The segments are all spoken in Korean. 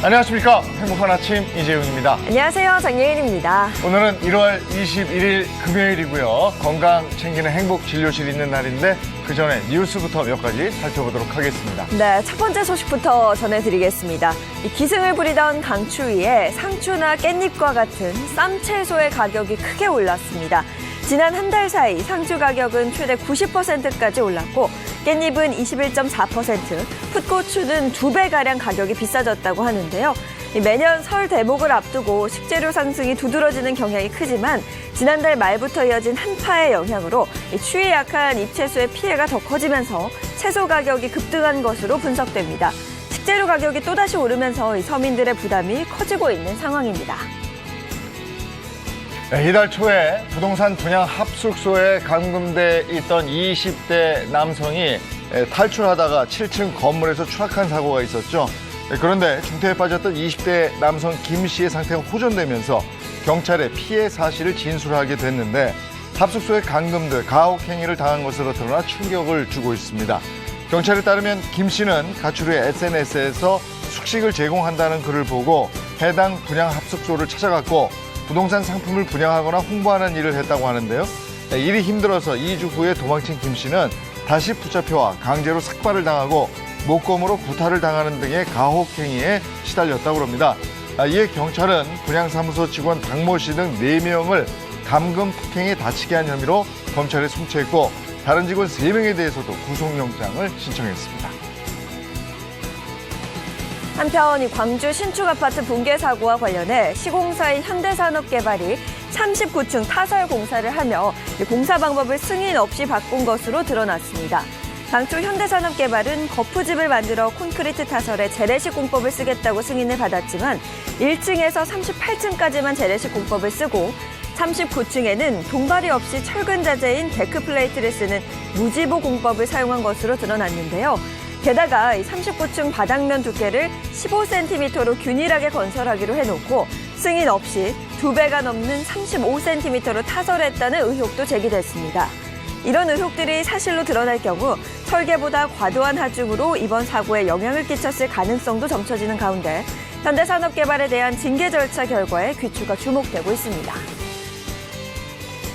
안녕하십니까. 행복한 아침 이재훈입니다. 안녕하세요. 장예인입니다. 오늘은 1월 21일 금요일이고요. 건강 챙기는 행복진료실 있는 날인데 그 전에 뉴스부터 몇 가지 살펴보도록 하겠습니다. 네, 첫 번째 소식부터 전해드리겠습니다. 기승을 부리던 강추위에 상추나 깻잎과 같은 쌈채소의 가격이 크게 올랐습니다. 지난 한 달 사이 상추 가격은 최대 90%까지 올랐고 깻잎은 21.4%, 풋고추는 2배가량 가격이 비싸졌다고 하는데요. 매년 설 대목을 앞두고 식재료 상승이 두드러지는 경향이 크지만 지난달 말부터 이어진 한파의 영향으로 추위에 약한 잎채소의 피해가 더 커지면서 채소 가격이 급등한 것으로 분석됩니다. 식재료 가격이 또다시 오르면서 서민들의 부담이 커지고 있는 상황입니다. 이달 초에 부동산 분양 합숙소에 감금돼 있던 20대 남성이 탈출하다가 7층 건물에서 추락한 사고가 있었죠. 그런데 중태에 빠졌던 20대 남성 김 씨의 상태가 호전되면서 경찰에 피해 사실을 진술하게 됐는데 합숙소에 감금돼 가혹행위를 당한 것으로 드러나 충격을 주고 있습니다. 경찰에 따르면 김 씨는 가출 후에 SNS에서 숙식을 제공한다는 글을 보고 해당 분양 합숙소를 찾아갔고 부동산 상품을 분양하거나 홍보하는 일을 했다고 하는데요. 일이 힘들어서 2주 후에 도망친 김 씨는 다시 붙잡혀와 강제로 삭발을 당하고 목검으로 구타를 당하는 등의 가혹행위에 시달렸다고 합니다. 이에 경찰은 분양사무소 직원 박모 씨 등 4명을 감금 폭행에 다치게 한 혐의로 검찰에 송치했고 다른 직원 3명에 대해서도 구속영장을 신청했습니다. 한편 광주 신축 아파트 붕괴 사고와 관련해 시공사인 현대산업개발이 39층 타설 공사를 하며 공사 방법을 승인 없이 바꾼 것으로 드러났습니다. 당초 현대산업개발은 거푸집을 만들어 콘크리트 타설에 재래식 공법을 쓰겠다고 승인을 받았지만 1층에서 38층까지만 재래식 공법을 쓰고 39층에는 돈발이 없이 철근 자재인 데크플레이트를 쓰는 무지보 공법을 사용한 것으로 드러났는데요. 게다가 39층 바닥면 두께를 15cm로 균일하게 건설하기로 해놓고 승인 없이 2배가 넘는 35cm로 타설했다는 의혹도 제기됐습니다. 이런 의혹들이 사실로 드러날 경우 설계보다 과도한 하중으로 이번 사고에 영향을 끼쳤을 가능성도 점쳐지는 가운데 현대산업개발에 대한 징계 절차 결과에 귀추가 주목되고 있습니다.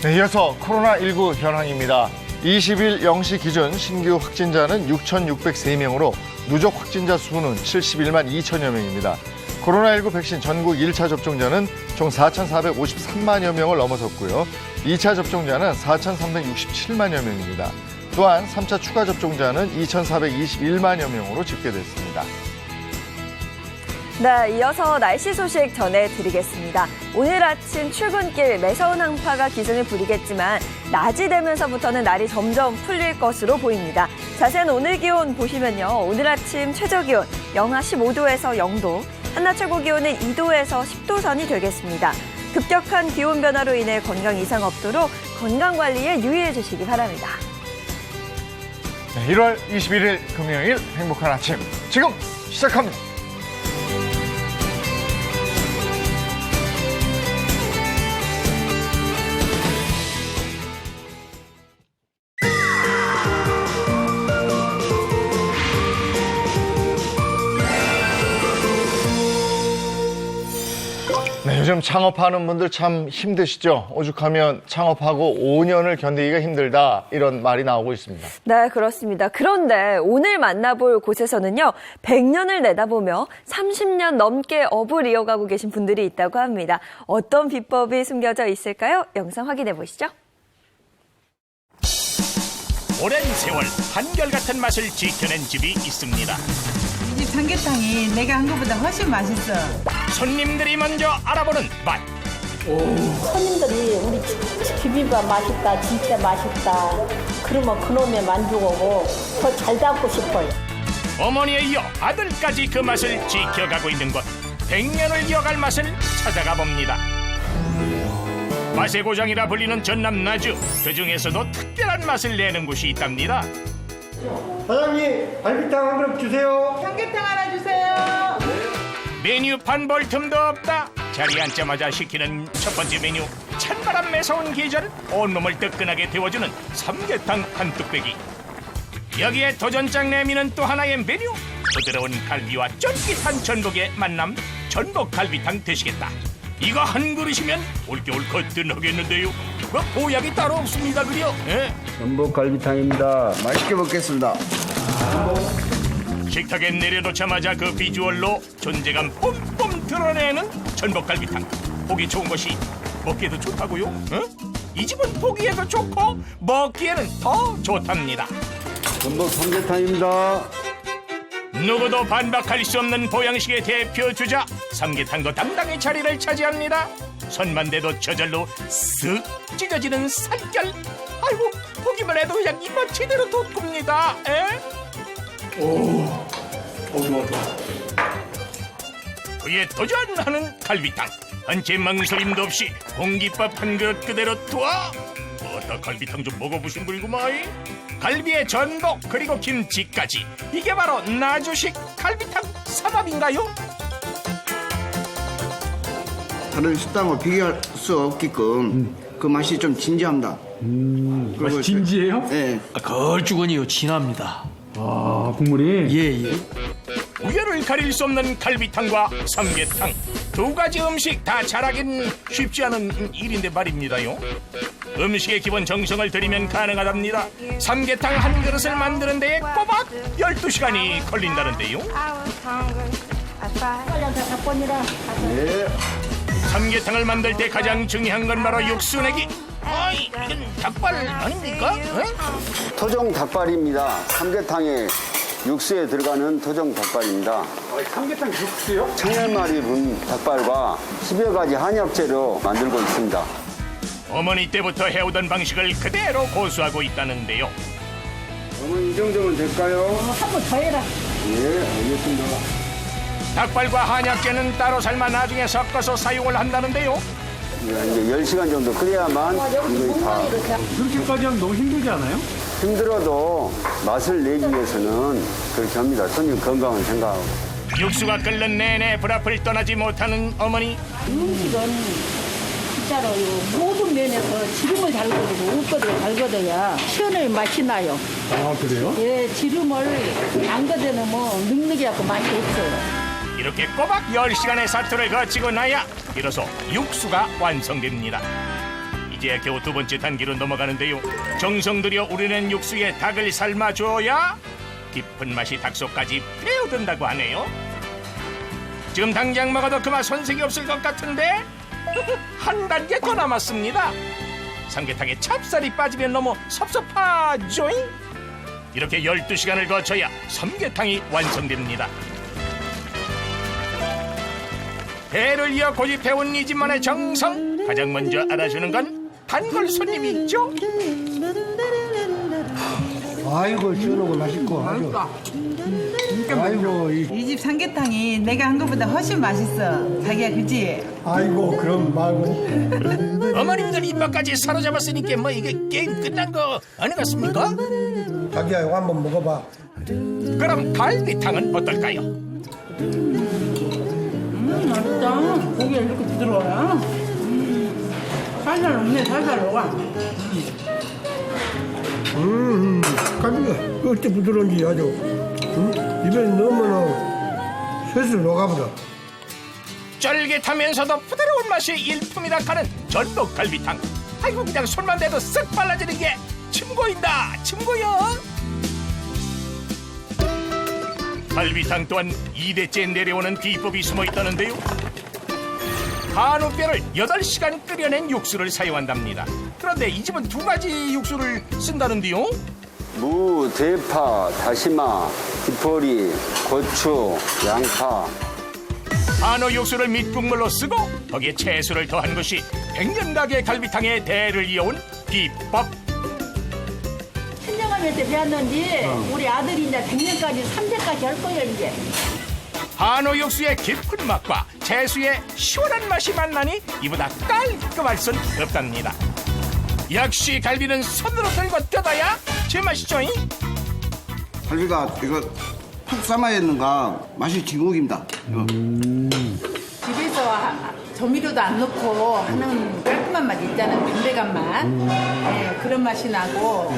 네, 이어서 코로나19 현황입니다. 20일 0시 기준 신규 확진자는 6,603명으로 누적 확진자 수는 71만 2천여 명입니다. 코로나19 백신 전국 1차 접종자는 총 4,453만여 명을 넘어섰고요. 2차 접종자는 4,367만여 명입니다. 또한 3차 추가 접종자는 2,421만여 명으로 집계됐습니다. 네, 이어서 날씨 소식 전해드리겠습니다. 오늘 아침 출근길 매서운 한파가 기승을 부리겠지만 낮이 되면서부터는 날이 점점 풀릴 것으로 보입니다. 자세한 오늘 기온 보시면요. 오늘 아침 최저기온 영하 15도에서 0도, 한낮 최고기온은 2도에서 10도 선이 되겠습니다. 급격한 기온 변화로 인해 건강 이상 없도록 건강관리에 유의해 주시기 바랍니다. 네, 1월 21일 금요일 행복한 아침 지금 시작합니다. 네, 요즘 창업하는 분들 참 힘드시죠? 오죽하면 창업하고 5년을 견디기가 힘들다 이런 말이 나오고 있습니다. 네, 그렇습니다. 그런데 오늘 만나볼 곳에서는요. 100년을 내다보며 30년 넘게 업을 이어가고 계신 분들이 있다고 합니다. 어떤 비법이 숨겨져 있을까요? 영상 확인해 보시죠. 오랜 세월 한결같은 맛을 지켜낸 집이 있습니다. 이 집 삼계탕이 내가 한 것보다 훨씬 맛있어. 손님들이 먼저 알아보는 맛. 손님들이 우리 비빔밥 맛있다, 진짜 맛있다. 그러면 그놈의 만족하고 더 잘 담고 싶어요. 어머니에 이어 아들까지 그 맛을 지켜가고 있는 곳. 100년을 이어갈 맛을 찾아가 봅니다. 맛의 고장이라 불리는 전남 나주. 그중에서도 특별한 맛을 내는 곳이 있답니다. 사장님, 갈비탕 한 그릇 주세요. 삼계탕 하나 주세요. 메뉴판 볼 틈도 없다. 자리에 앉자마자 시키는 첫 번째 메뉴, 찬바람 매서운 계절 온몸을 뜨끈하게 데워주는 삼계탕 한 뚝배기. 여기에 도전장 내미는 또 하나의 메뉴, 부드러운 갈비와 쫄깃한 전복의 만남, 전복 갈비탕 되시겠다. 이거 한 그릇이면 올겨울 거뜬하겠는데요. 그거 보약이 따로 없습니다, 그려? 예? 전복 갈비탕입니다. 맛있게 먹겠습니다. 식탁에 내려놓자마자 그 비주얼로 존재감 뿜뿜 드러내는 전복갈비탕. 보기 좋은 것이 먹기에도 좋다고요? 응? 이 집은 보기에도 좋고 먹기에는 더 좋답니다. 전복 삼계탕입니다. 누구도 반박할 수 없는 보양식의 대표 주자 삼계탕도 당당히 자리를 차지합니다. 손만 대도 저절로 쓱 찢어지는 살결. 아이고, 보기만 해도 그냥 입맛 제대로 돋굽니다. 그에 도전하는 갈비탕. 한채 망설임도 없이 공깃밥 한 그릇 그대로 두어. 어따 갈비탕 좀 먹어보신 분이구마이. 갈비에 전복 그리고 김치까지. 이게 바로 나주식 갈비탕 삼합인가요? 다른 식당과 비교할 수 없게끔 그 맛이 좀 진지합니다. 맛이 진지해요? 네. 걸쭉하니요 진합니다. 아, 국물이? 예예. 우열을 가릴 수 없는 갈비탕과 삼계탕. 두 가지 음식 다 잘하긴 쉽지 않은 일인데 말입니다요. 음식의 기본 정성을 들이면 가능하답니다. 삼계탕 한 그릇을 만드는 데에 꼬박 12시간이 걸린다는데요. 삼계탕을 만들 때 가장 중요한 건 바로 육수 내기. 아이, 이건 닭발 아닙니까? 토종 닭발입니다. 삼계탕에 육수에 들어가는 토종 닭발입니다. 삼계탕 육수요? 청열말이 분 닭발과 10여 가지 한약재로 만들고 있습니다. 어머니 때부터 해오던 방식을 그대로 고수하고 있다는데요. 어머니 이 정도면 될까요? 한 번 더 해라. 예, 알겠습니다. 닭발과 한약재는 따로 삶아 나중에 섞어서 사용을 한다는데요. 이제 10시간 정도 끓여야만 이거 다 그렇게까지 하면 너무 힘들지 않아요? 힘들어도 맛을 내기 위해서는 그렇게 합니다. 손님 건강을 생각하고. 육수가 끓는 내내 불 앞을 떠나지 못하는 어머니. 음식은 진짜로 모든 면에서 지름을 달거든요. 옷거리를 달거든요. 시원하게 맛이 나요. 아, 그래요? 예, 지름을 안 걷어내면 눅눅해갖고 맛이 없어요. 이렇게 꼬박 10시간의 사투를 거치고 나야 비로소 육수가 완성됩니다. 이제 겨우 두 번째 단계로 넘어가는데요. 정성 들여 우리는 육수에 닭을 삶아줘야 깊은 맛이 닭 속까지 배어든다고 하네요. 지금 당장 먹어도 그 맛 손색이 없을 것 같은데 한 단계 더 남았습니다. 삼계탕에 찹쌀이 빠지면 너무 섭섭하죠? 이렇게 12시간을 거쳐야 삼계탕이 완성됩니다. 배를 이어 고집해온 이 집만의 정성. 가장 먼저 알아주는 건 단골 손님이 있죠. 아이고 시원하고 맛있고 아주. 아이고 이 집 삼계탕이 내가 한 것보다 훨씬 맛있어. 자기야, 그치? 아이고 그럼 말고. 어머님들 입맛까지 사로잡았으니까 뭐 이게 게임 끝난 거 아니겠습니까? 자기야 이거 한번 먹어봐. 그럼 갈비탕은 어떨까요? 맛있다. 고기가 이렇게 부드러워요. 살살 녹네, 살살 녹아. 갈비가 어째 부드러운지 아주. 입에 넣으면 슬슬 녹아버려. 쫄깃하면서도 부드러운 맛이 일품이라 하는 전복 갈비탕. 아이고 그냥 손만 대도 쓱 발라지는 게 침 고인다, 침 고여. 갈비탕 또한 2대째 내려오는 비법이 숨어 있다는데요. 한우뼈를 8시간 끓여낸 육수를 사용한답니다. 그런데 이 집은 두 가지 육수를 쓴다는데요. 무, 대파, 다시마, 디포리, 고추, 양파. 한우 육수를 밑국물로 쓰고 거기에 채소를 더한 것이 100년 가게 갈비탕의 대를 이어온 비법. 친정하면서 배웠는지 우리 아들이 이제 100년까지 3세까지 할 거예요 이제. 한우 육수의 깊은 맛과 채소의 시원한 맛이 만나니 이보다 깔끔할 순 없답니다. 역시 갈비는 손으로 들고 뜯어야 제맛이죠. 갈비가 이거 푹 삶아야겠는가 맛이 진국입니다. 집에서 조미료도 안 넣고 하는 깔끔한 맛 있잖아요. 담백한 맛. 네, 그런 맛이 나고.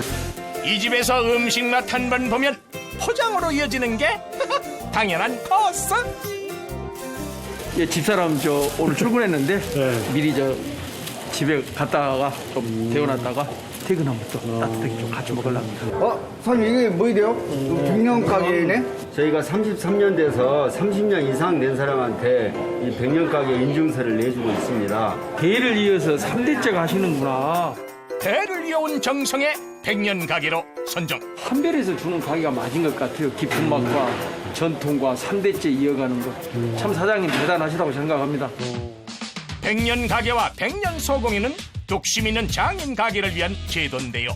이 집에서 음식 맛 한 번 보면 포장으로 이어지는 게 당연한 코스. 예, 집사람 저 오늘 출근했는데 미리 저 집에 갔다가 좀 데워놨다가 퇴근하면 또 따뜻하게 좀 같이 먹으려고 합니다. 사장님 이게 뭐이래요? 백년 가게네? 저희가 33년 돼서 30년 이상 낸 사람한테 이 100년 가게 인증서를 내주고 있습니다. 대를 이어서 3대째가 하시는구나. 대를 이어온 정성의 100년 가게로 선정. 한별에서 주는 가게가 맞은 것 같아요. 깊은 맛과 전통과 3대째 이어가는 것. 참 사장님 대단하시다고 생각합니다. 100년 가게와 100년 소공인은 독심 있는 장인 가게를 위한 제도인데요.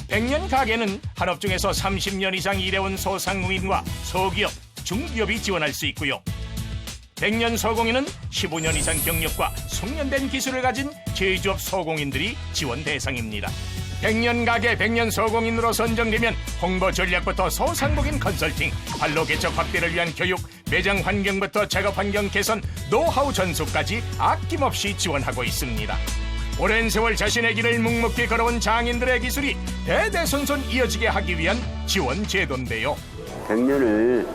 100년 가게는 한업 중에서 30년 이상 일해온 소상공인과 소기업, 중기업이 지원할 수 있고요. 100년 소공인은 15년 이상 경력과 숙련된 기술을 가진 제조업 소공인들이 지원 대상입니다. 100년 가게 100년 소공인으로 선정되면 홍보 전략부터 소상공인 컨설팅, 판로 개척 확대를 위한 교육, 매장 환경부터 작업 환경 개선, 노하우 전수까지 아낌없이 지원하고 있습니다. 오랜 세월 자신의 길을 묵묵히 걸어온 장인들의 기술이 대대손손 이어지게 하기 위한 지원 제도인데요. 100년을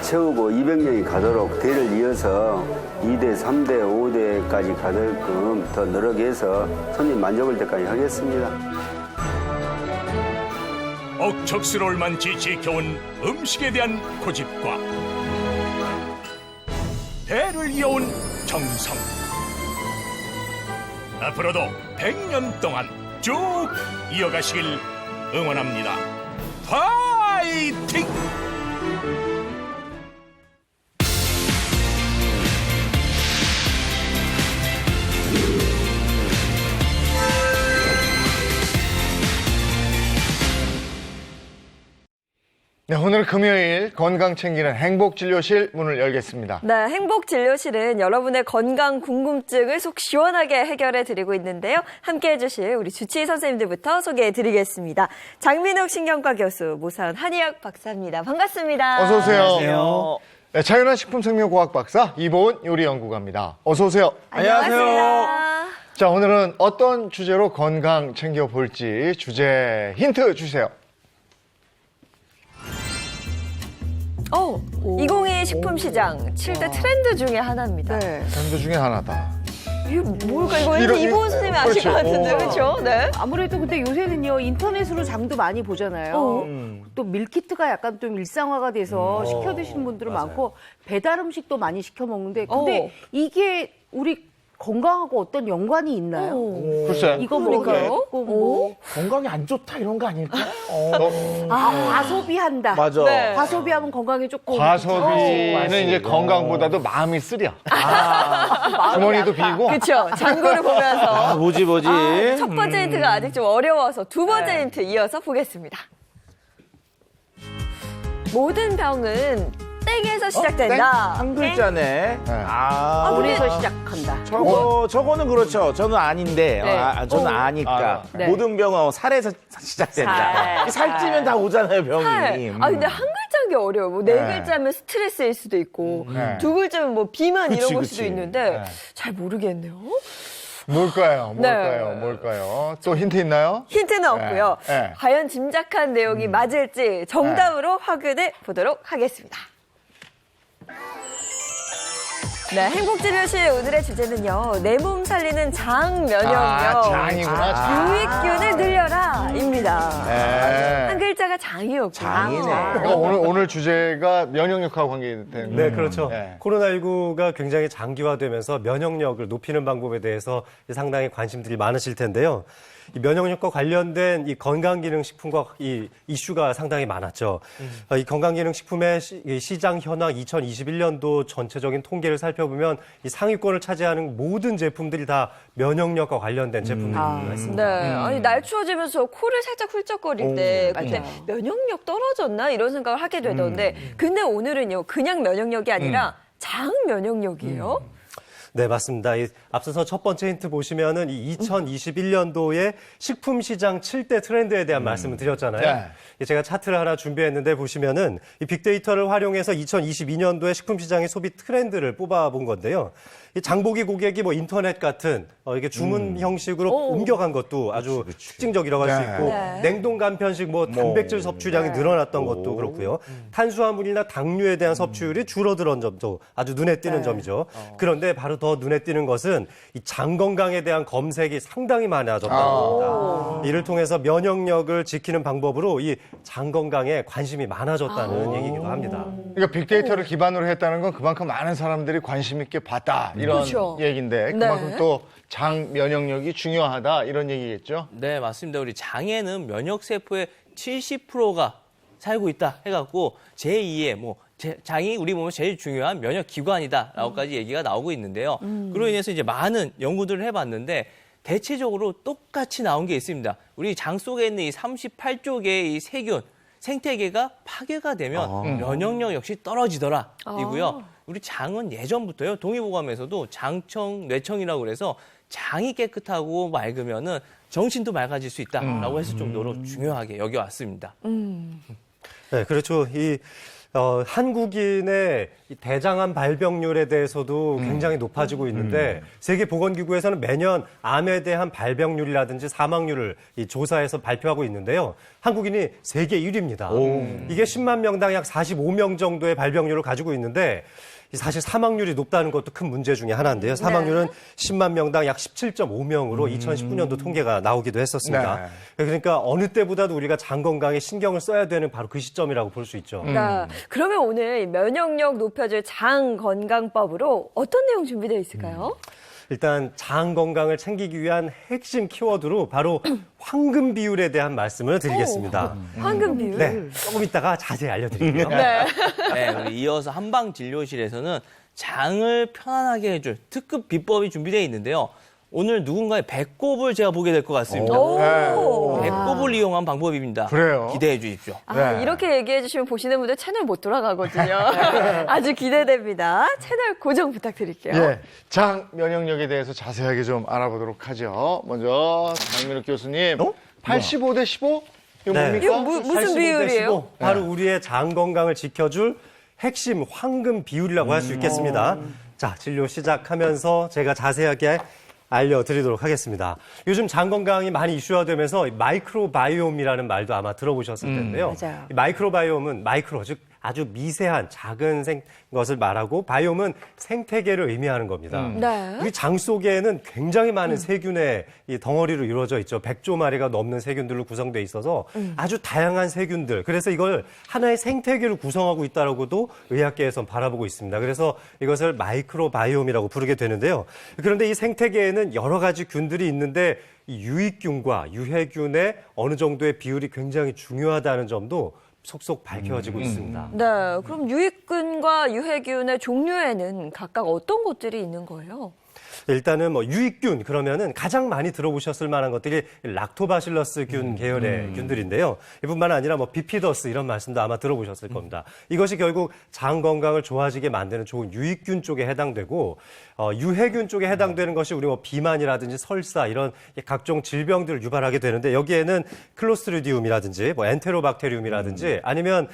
채우고 200년이 가도록 대를 이어서 2대, 3대, 5대까지 가게끔 더 노력해서 손님 만족할 때까지 하겠습니다. 억척스러울 만치 지켜온 음식에 대한 고집과 대를 이어온 정성. 앞으로도 100년 동안 쭉 이어가시길 응원합니다. 파이팅! 네, 오늘 금요일 건강 챙기는 행복진료실 문을 열겠습니다. 네, 행복진료실은 여러분의 건강 궁금증을 속 시원하게 해결해드리고 있는데요. 함께해 주실 우리 주치의 선생님들부터 소개해드리겠습니다. 장민욱 신경과 교수, 모사은 한의학 박사입니다. 반갑습니다. 어서 오세요. 안녕하세요. 네, 차윤환 식품생명과학 박사, 이보은 요리연구가입니다. 어서 오세요. 안녕하세요. 자, 오늘은 어떤 주제로 건강 챙겨볼지 주제 힌트 주세요. 2022 식품시장 7대 트렌드 중에 하나입니다. 네. 트렌드 중에 하나다. 이게 뭘까? 이거 왠지 이보은 선생님이 아실 것 같은데, 그렇죠? 네. 아무래도 근데 요새는요 인터넷으로 장도 많이 보잖아요. 또 밀키트가 약간 좀 일상화가 돼서 시켜 드시는 분들은 많고 배달 음식도 많이 시켜 먹는데 근데 이게 우리 건강하고 어떤 연관이 있나요? 글쎄. 이거 먹으니까요? 건강이 안 좋다 이런 거 아닐까? 과소비한다. 맞아. 네. 과소비하면 건강에 조금 과소비는 이제 건강보다도 마음이 쓰려. 주머니도 비고. 그렇죠. 장고를 보면서. 뭐지? 첫 번째 힌트가 아직 좀 어려워서 두 번째 힌트 이어서 보겠습니다. 모든 병은 땡에서 시작된다. 한 글자네. 물에서 시작한다. 저거는 그렇죠. 저는 아닌데. 네. 저는 아니까. 네. 모든 병은 살에서 시작된다. 살찌면 다 오잖아요, 병이. 근데 한 글자인 게 어려워요. 뭐 네 글자면 스트레스일 수도 있고, 두 글자면 뭐 비만 이런 걸 수도 있는데, 잘 모르겠네요. 뭘까요? 네. 뭘까요? 또 힌트 있나요? 힌트는 없고요. 네. 과연 짐작한 내용이 맞을지 정답으로 확인해 보도록 하겠습니다. 네, 행복진료실 오늘의 주제는요. 내 몸 살리는 장 면역력. 장이구나, 장. 유익균을 늘려라입니다. 네. 한 글자가 장이었고. 장이네. 그러니까 오늘 주제가 면역력하고 관계된. 네, 그렇죠. 네. 코로나19가 굉장히 장기화되면서 면역력을 높이는 방법에 대해서 상당히 관심들이 많으실 텐데요. 이 면역력과 관련된 이 건강기능식품과 이 이슈가 상당히 많았죠. 이 건강기능식품의 시장 현황 2021년도 전체적인 통계를 살펴보면 이 상위권을 차지하는 모든 제품들이 다 면역력과 관련된 제품들입니다. 네, 아니 날 추워지면서 코를 살짝 훌쩍거릴 때 그때 면역력 떨어졌나 이런 생각을 하게 되던데 근데 오늘은요 그냥 면역력이 아니라 장 면역력이에요. 네, 맞습니다. 앞서서 첫 번째 힌트 보시면은 이 2021년도에 식품 시장 7대 트렌드에 대한 말씀을 드렸잖아요. 제가 차트를 하나 준비했는데 보시면은 이 빅데이터를 활용해서 2022년도에 식품 시장의 소비 트렌드를 뽑아본 건데요. 이 장보기 고객이 뭐 인터넷 같은 이게 주문 형식으로 옮겨간 것도 아주 특징적이라고 할 수 있고 냉동 간편식 뭐 단백질 섭취량이 늘어났던 것도 그렇고요. 탄수화물이나 당류에 대한 섭취율이 줄어들은 점도 아주 눈에 띄는 점이죠. 그런데 바로 더 눈에 띄는 것은 이 장 건강에 대한 검색이 상당히 많아졌다는 겁니다. 이를 통해서 면역력을 지키는 방법으로 이 장 건강에 관심이 많아졌다는 얘기이기도 합니다. 그러니까 빅데이터를 기반으로 했다는 건 그만큼 많은 사람들이 관심 있게 봤다 이런 그렇죠. 얘기인데 그만큼 또 장 면역력이 중요하다 이런 얘기겠죠? 네, 맞습니다. 우리 장에는 면역 세포의 70%가 살고 있다 해갖고 제2의 장이 우리 몸에 제일 중요한 면역 기관이다라고까지 얘기가 나오고 있는데요. 그로 인해서 이제 많은 연구들을 해봤는데 대체적으로 똑같이 나온 게 있습니다. 우리 장 속에 있는 이 38조 개의 이 세균, 생태계가 파괴가 되면 면역력 역시 떨어지더라 이고요. 우리 장은 예전부터요. 동의보감에서도 장청, 뇌청이라고 그래서 장이 깨끗하고 맑으면은 정신도 맑아질 수 있다라고 했을 정도로 중요하게 여겨왔습니다. 네, 그렇죠. 한국인의 이 대장암 발병률에 대해서도 굉장히 높아지고 있는데 세계보건기구에서는 매년 암에 대한 발병률이라든지 사망률을 이 조사해서 발표하고 있는데요. 한국인이 세계 1위입니다. 이게 10만 명당 약 45명 정도의 발병률을 가지고 있는데 사실 사망률이 높다는 것도 큰 문제 중에 하나인데요. 사망률은 10만 명당 약 17.5명으로 2019년도 통계가 나오기도 했었습니다. 그러니까 어느 때보다도 우리가 장 건강에 신경을 써야 되는 바로 그 시점이라고 볼 수 있죠. 그러면 오늘 면역력 높여줄 장 건강법으로 어떤 내용 준비되어 있을까요? 일단 장 건강을 챙기기 위한 핵심 키워드로 바로 황금 비율에 대한 말씀을 드리겠습니다. 황금 비율? 네, 조금 이따가 자세히 알려드릴게요. 네, 우리 이어서 한방진료실에서는 장을 편안하게 해줄 특급 비법이 준비되어 있는데요. 오늘 누군가의 배꼽을 제가 보게 될 것 같습니다. 배꼽을 이용한 방법입니다. 그래요? 기대해 주십시오. 이렇게 얘기해 주시면 보시는 분들 채널 못 돌아가거든요. 아주 기대됩니다. 채널 고정 부탁드릴게요. 예, 장 면역력에 대해서 자세하게 좀 알아보도록 하죠. 먼저 장민욱 교수님, 85대 15? 이거 뭡니까? 이거 무슨 비율이에요? 바로 우리의 장 건강을 지켜줄 핵심 황금 비율이라고 할 수 있겠습니다. 자, 진료 시작하면서 제가 자세하게 알려드리도록 하겠습니다. 요즘 장 건강이 많이 이슈화되면서 마이크로바이옴이라는 말도 아마 들어보셨을 텐데요. 맞아요. 이 마이크로바이옴은 마이크로, 즉 아주 미세한 작은 것을 말하고 바이옴은 생태계를 의미하는 겁니다. 우리 장 속에는 굉장히 많은 세균의 이 덩어리로 이루어져 있죠. 100조 마리가 넘는 세균들로 구성되어 있어서 아주 다양한 세균들. 그래서 이걸 하나의 생태계를 구성하고 있다라고도 의학계에선 바라보고 있습니다. 그래서 이것을 마이크로바이옴이라고 부르게 되는데요. 그런데 이 생태계에는 여러 가지 균들이 있는데 이 유익균과 유해균의 어느 정도의 비율이 굉장히 중요하다는 점도 속속 밝혀지고 있습니다. 네, 그럼 유익균과 유해균의 종류에는 각각 어떤 것들이 있는 거예요? 일단은 유익균 그러면은 가장 많이 들어보셨을 만한 것들이 락토바실러스 균 계열의 균들인데요. 이뿐만 아니라 비피더스 이런 말씀도 아마 들어보셨을 겁니다. 이것이 결국 장 건강을 좋아지게 만드는 좋은 유익균 쪽에 해당되고 유해균 쪽에 해당되는 것이 우리 비만이라든지 설사 이런 각종 질병들을 유발하게 되는데 여기에는 클로스트리디움이라든지 엔테로박테리움이라든지 아니면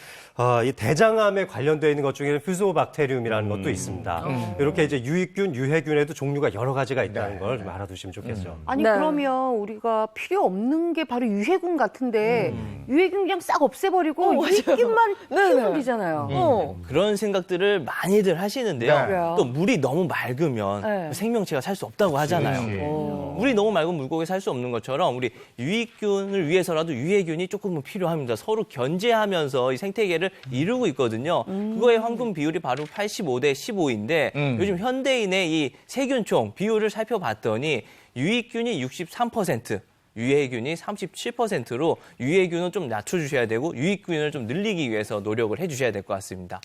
이 대장암에 관련되어 있는 것 중에는 퓨소박테리움이라는 것도 있습니다. 이렇게 이제 유익균, 유해균에도 종류가 여러 가지가 있다는 걸 좀 알아두시면 좋겠죠. 아니 그러면 우리가 필요 없는 게 바로 유해균 같은데 유해균 그냥 싹 없애버리고 유익균만 키우면 되잖아요. 그런 생각들을 많이들 하시는데요. 또 물이 너무 맑으면 생명체가 살 수 없다고 하잖아요. 물이 너무 맑은 물고기 살 수 없는 것처럼 우리 유익균을 위해서라도 유해균이 조금은 필요합니다. 서로 견제하면서 이 생태계를 이루고 있거든요. 그거의 황금 비율이 바로 85대 15인데 요즘 현대인의 이 세균총 비율을 살펴봤더니 유익균이 63%, 유해균이 37%로 유해균은 좀 낮춰주셔야 되고 유익균을 좀 늘리기 위해서 노력을 해주셔야 될 것 같습니다.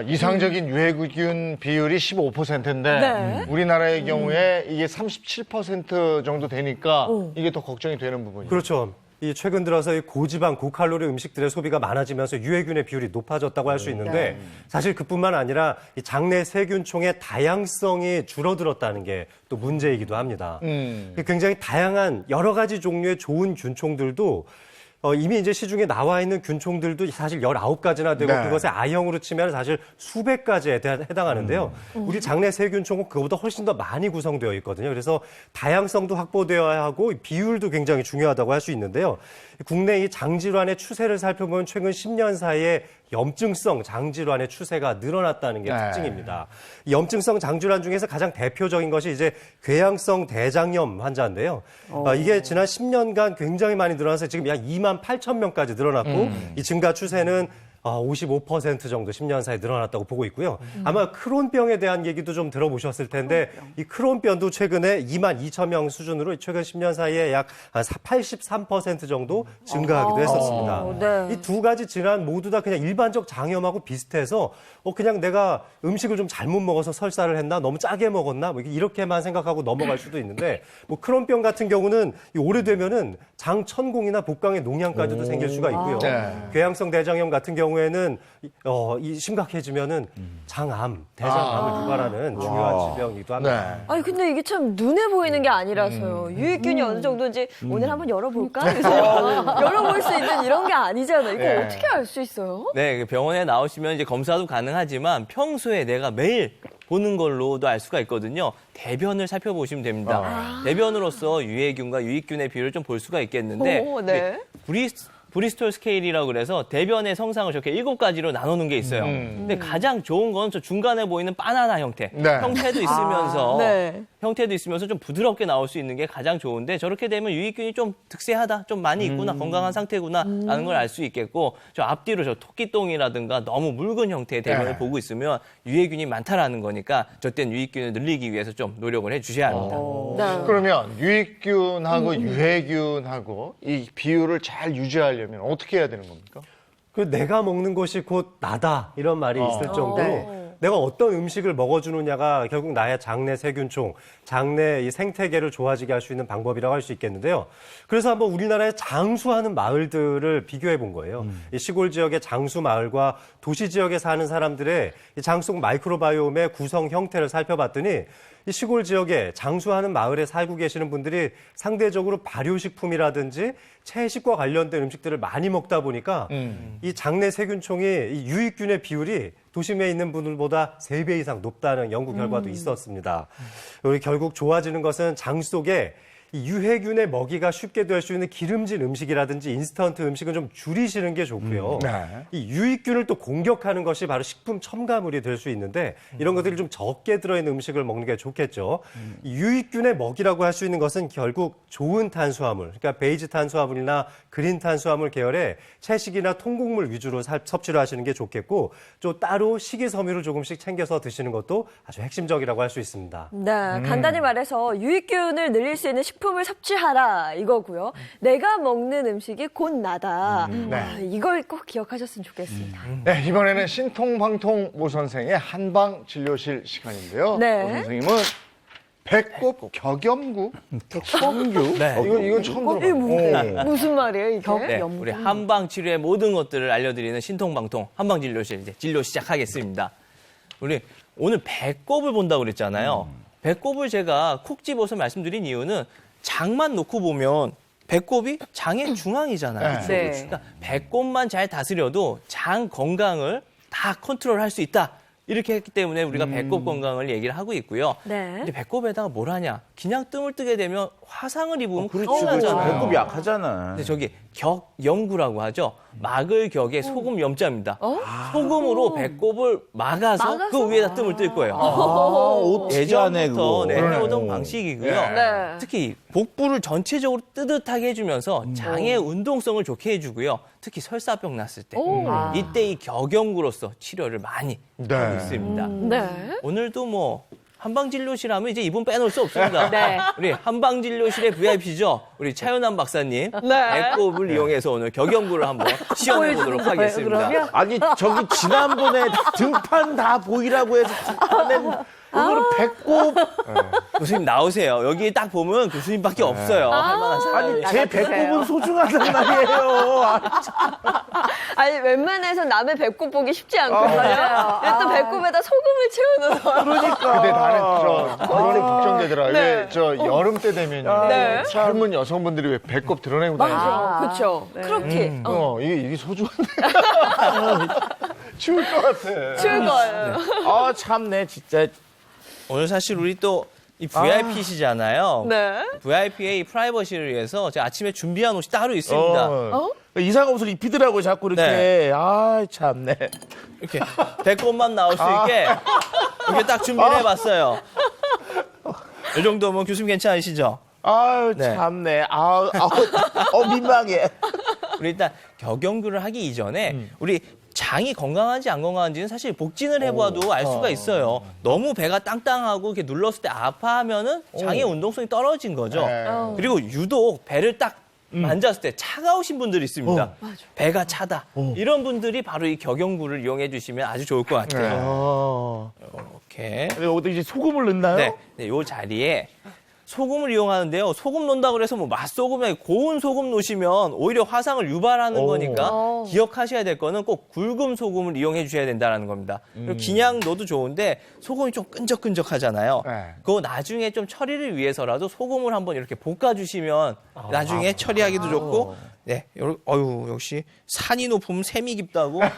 이상적인 유해균 비율이 15%인데 우리나라의 경우에 이게 37% 정도 되니까 이게 더 걱정이 되는 부분이죠. 그렇죠. 이 최근 들어서 이 고지방, 고칼로리 음식들의 소비가 많아지면서 유해균의 비율이 높아졌다고 할 수 있는데 사실 그뿐만 아니라 이 장내 세균총의 다양성이 줄어들었다는 게 또 문제이기도 합니다. 굉장히 다양한 여러 가지 종류의 좋은 균총들도 이미 이제 시중에 나와 있는 균총들도 사실 19가지나 되고 네. 그것의 I형으로 치면 사실 수백 가지에 해당하는데요. 우리 장내 세균총은 그거보다 훨씬 더 많이 구성되어 있거든요. 그래서 다양성도 확보되어야 하고 비율도 굉장히 중요하다고 할 수 있는데요. 국내 이 장질환의 추세를 살펴보면 최근 10년 사이에 염증성 장질환의 추세가 늘어났다는 게 특징입니다. 이 염증성 장질환 중에서 가장 대표적인 것이 이제 궤양성 대장염 환자인데요. 이게 지난 10년간 굉장히 많이 늘어나서 지금 약 2만 8천 명까지 늘어났고 이 증가 추세는 55% 정도 10년 사이에 늘어났다고 보고 있고요. 아마 크론병에 대한 얘기도 좀 들어보셨을 텐데 이 크론병도 최근에 2만 2천 명 수준으로 최근 10년 사이에 약 83% 정도 증가하기도 했었습니다. 네. 이 두 가지 질환 모두 다 그냥 일반적 장염하고 비슷해서 그냥 내가 음식을 좀 잘못 먹어서 설사를 했나 너무 짜게 먹었나 뭐 이렇게만 생각하고 넘어갈 수도 있는데 뭐 크론병 같은 경우는 오래되면은 장 천공이나 복강의 농양까지도 생길 수가 있고요. 궤양성 대장염 같은 경우에는 이 심각해지면은 장암, 대장암을 유발하는 중요한 질병이기도 합니다. 아니 근데 이게 참 눈에 보이는 게 아니라서요. 유익균이 어느 정도인지 오늘 한번 열어볼까? 그래서 열어볼 수 있는 이런 게 아니잖아요. 이거 어떻게 알 수 있어요? 네, 병원에 나오시면 이제 검사도 가능하지만 평소에 내가 매일 보는 걸로도 알 수가 있거든요. 대변을 살펴보시면 됩니다. 대변으로서 유해균과 유익균의 비율을 좀 볼 수가 있겠는데 네. 브리스톨 스케일이라고 그래서 대변의 성상을 저렇게 7가지로 나누는 게 있어요. 근데 가장 좋은 건 저 중간에 보이는 바나나 형태. 형태도 있으면서 좀 부드럽게 나올 수 있는 게 가장 좋은데 저렇게 되면 유익균이 좀 득세하다, 좀 많이 있구나, 건강한 상태구나라는 걸 알 수 있겠고 저 앞뒤로 저 토끼똥이라든가 너무 묽은 형태의 대변을 보고 있으면 유해균이 많다라는 거니까 저땐 유익균을 늘리기 위해서 좀 노력을 해 주셔야 합니다. 그러면 유익균하고 유해균하고 이 비율을 잘 유지하려면 어떻게 해야 되는 겁니까? 내가 먹는 것이 곧 나다 이런 말이 있을 정도로 내가 어떤 음식을 먹어주느냐가 결국 나의 장내 세균총, 장내 이 생태계를 좋아지게 할 수 있는 방법이라고 할 수 있겠는데요. 그래서 한번 우리나라의 장수하는 마을들을 비교해 본 거예요. 이 시골 지역의 장수 마을과 도시 지역에 사는 사람들의 이 장 속 마이크로바이옴의 구성 형태를 살펴봤더니 이 시골 지역에 장수하는 마을에 살고 계시는 분들이 상대적으로 발효식품이라든지 채식과 관련된 음식들을 많이 먹다 보니까 이 장내 세균총이 이 유익균의 비율이 도심에 있는 분들보다 3배 이상 높다는 연구 결과도 있었습니다. 결국 좋아지는 것은 장 속에 이 유해균의 먹이가 쉽게 될 수 있는 기름진 음식이라든지 인스턴트 음식은 좀 줄이시는 게 좋고요. 이 유익균을 또 공격하는 것이 바로 식품 첨가물이 될 수 있는데 이런 것들이 좀 적게 들어있는 음식을 먹는 게 좋겠죠. 이 유익균의 먹이라고 할 수 있는 것은 결국 좋은 탄수화물, 그러니까 베이지 탄수화물이나 그린 탄수화물 계열의 채식이나 통곡물 위주로 섭취를 하시는 게 좋겠고 또 따로 식이섬유를 조금씩 챙겨서 드시는 것도 아주 핵심적이라고 할 수 있습니다. 네, 간단히 말해서 유익균을 늘릴 수 있는 식품을 섭취하라 이거고요. 내가 먹는 음식이 곧 나다. 이걸 꼭 기억하셨으면 좋겠습니다. 네, 이번에는 신통방통 모 선생의 한방 진료실 시간인데요. 네. 모 선생님은 배꼽 격염구? 격염구? 네. 이건 처음 들어봐요. 무슨 말이에요, 이게? 네, 우리 한방 치료의 모든 것들을 알려드리는 신통방통 한방 진료실 이제 진료 시작하겠습니다. 우리 오늘 배꼽을 본다고 그랬잖아요. 배꼽을 제가 콕 집어서 말씀드린 이유는 장만 놓고 보면 배꼽이 장의 중앙이잖아요. 네. 그러니까 배꼽만 잘 다스려도 장 건강을 다 컨트롤할 수 있다. 이렇게 했기 때문에 우리가 배꼽 건강을 얘기를 하고 있고요. 근데 배꼽에다가 뭘 하냐? 그냥 뜸을 뜨게 되면 화상을 입으면 큰일 나잖아요. 배꼽이 약하잖아. 근데 저기 격염구라고 하죠. 막을 격에 소금 염자입니다. 소금으로 배꼽을 막아서 그 위에다 뜸을 뜰 거예요. 어떻게 하네, 예전부터 그거. 해오던 방식이고요. 특히 복부를 전체적으로 뜨뜻하게 해주면서 장의 운동성을 좋게 해주고요. 특히 설사병 났을 때 이때 이 격염구로서 치료를 많이 하고 있습니다. 오늘도 뭐 한방진료실 하면 이제 이분 빼놓을 수 없습니다. 네. 우리 한방진료실의 VIP죠. 우리 차윤환 박사님. 네. 배꼽을 이용해서 오늘 격연구를 한번 시연해 보도록 하겠습니다. 아니 저기 지난번에 등판 다 보이라고 해서 등판은 오늘은 배꼽. 교수님 나오세요. 여기 딱 보면 교수님밖에 없어요. 할 만한 사람이. 아니 제 배꼽은 소중하단 말이에요. 아니 웬만해서 남의 배꼽 보기 쉽지 않거든요. 또 배꼽에다 소금을 채워넣어요. 그러니까. 근데 나는 그거는 걱정되더라. 네. 왜 저 여름 때 되면요. 네. 젊은 여성분들이 왜 배꼽 드러내고 다니죠? 그렇죠. 크로키. 이게 소중한데. 추울 것 같아. 추울 거예요. 아 참네 진짜. 오늘 사실 우리 또 이 VIP시잖아요. 네. VIP의 이 프라이버시를 위해서 제가 아침에 준비한 옷이 따로 있습니다. 이상한 옷을 입히더라고요 자꾸 이렇게. 네. 아 참네. 이렇게 배꼽만 나올 수 있게 이렇게 딱 준비를 해봤어요. 이 정도면 교수님 괜찮으시죠? 아유 네. 참네. 민망해. 우리 일단 격연구를 하기 이전에 우리 장이 건강한지 안 건강한지는 사실 복진을 해봐도 알 수가 있어요. 너무 배가 땅땅하고 이렇게 눌렀을 때 아파하면은 장의 운동성이 떨어진 거죠. 그리고 유독 배를 딱 만졌을 때 차가우신 분들이 있습니다. 배가 차다. 이런 분들이 바로 이 격연구를 이용해 주시면 아주 좋을 것 같아요. 이렇게. 여기다 이제 소금을 넣나요? 네, 이 자리에 소금을 이용하는데요. 소금 넣는다고 해서 뭐 맛소금에 고운 소금 넣으시면 오히려 화상을 유발하는 거니까 기억하셔야 될 거는 꼭 굵은 소금을 이용해 주셔야 된다는 겁니다. 그리고 그냥 넣어도 좋은데 소금이 좀 끈적끈적하잖아요. 그거 나중에 좀 처리를 위해서라도 소금을 한번 이렇게 볶아주시면 나중에 처리하기도 좋고 네, 어유 역시 산이 높으면 샘이 깊다고. 야,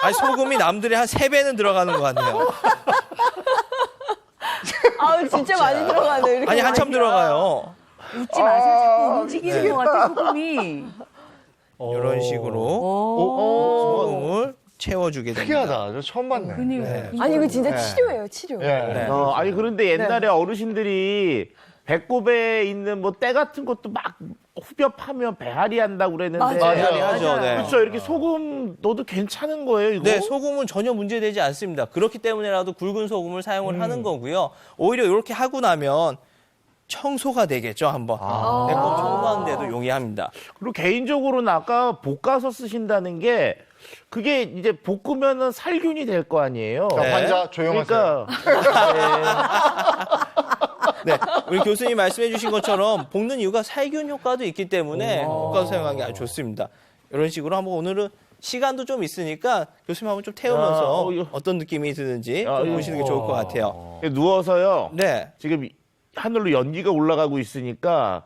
아니 소금이 남들의 한 3배는 들어가는 것 같네요. 아우 진짜 많이 들어가네. 이렇게 아니 한참 들어가요. 웃지 마세요. 자꾸 움직이는 것 같아, 소금이. 이런 식으로 소금을 채워주게 됩니다. 특이하다. 저 처음 봤네. 아니 이거 진짜 치료예요, 치료. 네. 아니 그런데 옛날에 어르신들이 배꼽에 있는 뭐 때 같은 것도 막 후벼 파면 배앓이 한다고 그랬는데. 맞아요. 하죠. 네. 그렇죠. 이렇게 소금 넣어도 괜찮은 거예요, 이거? 네, 소금은 전혀 문제되지 않습니다. 그렇기 때문에라도 굵은 소금을 사용을 하는 거고요. 오히려 이렇게 하고 나면 청소가 되겠죠, 한번. 배꼽 청소하는 데도 용이합니다. 그리고 개인적으로는 아까 볶아서 쓰신다는 게 그게 이제 볶으면은 살균이 될 거 아니에요. 자, 환자 조용하세요. 네, 우리 교수님 말씀해 주신 것처럼 볶는 이유가 살균 효과도 있기 때문에 볶아서 사용하는 게 아주 좋습니다. 이런 식으로 한번 오늘은 시간도 좀 있으니까 교수님 한번 좀 태우면서 어떤 느낌이 드는지 좀 보시는 게 좋을 것 같아요. 누워서요. 네. 지금 하늘로 연기가 올라가고 있으니까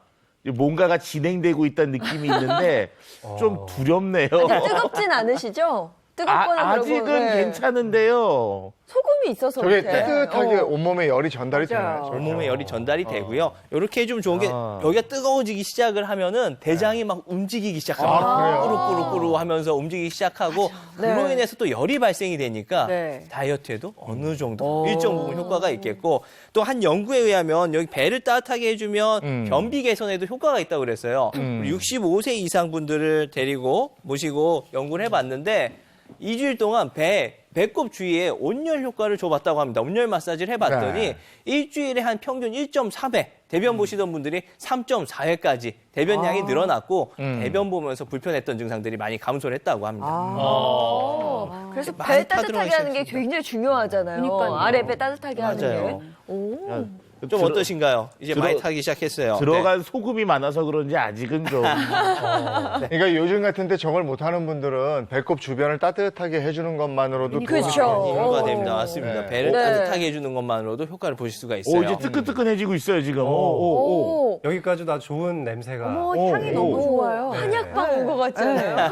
뭔가가 진행되고 있다는 느낌이 있는데 좀 두렵네요. 뜨겁진 않으시죠? 뜨겁거나 아직은 그러고, 네. 괜찮은데요. 소금이 있어서 저게 그렇대. 따뜻하게 온몸에 열이 전달이 되나요? 온몸에 열이 전달이 되고요. 이렇게 해주면 좋은 게 여기가 뜨거워지기 시작을 하면은 대장이 막 움직이기 시작합니다. 꾸룩꾸룩꾸룩 하면서 움직이기 시작하고 그로 인해서 또 열이 발생이 되니까 다이어트에도 어느 정도 일정 부분 효과가 있겠고 또 한 연구에 의하면 여기 배를 따뜻하게 해주면 변비 개선에도 효과가 있다고 그랬어요. 65세 이상 분들을 데리고 모시고 연구를 해봤는데 2주일 동안 배꼽 주위에 온열 효과를 줘봤다고 합니다. 온열 마사지를 해봤더니 일주일에 한 평균 1.3회, 대변 보시던 분들이 3.4회까지 대변량이 늘어났고 대변 보면서 불편했던 증상들이 많이 감소를 했다고 합니다. 그래서 많이 배 다 따뜻하게 하는 게 굉장히 중요하잖아요. 그러니까요. 아래 배 따뜻하게 하는 맞아요. 게. 오. 좀 어떠신가요? 이제 많이 타기 시작했어요. 들어간 소금이 많아서 그런지 아직은 좀. 그러니까 요즘 같은데 저걸 못하는 분들은 배꼽 주변을 따뜻하게 해주는 것만으로도 그렇죠. 효과가 됩니다. 맞습니다. 배를 따뜻하게 해주는 것만으로도 효과를 보실 수가 있어요. 이제 뜨끈뜨끈해지고 있어요, 지금. 여기까지도 아주 좋은 냄새가. 향이 너무 좋아요. 한약방 온 것 같잖아요.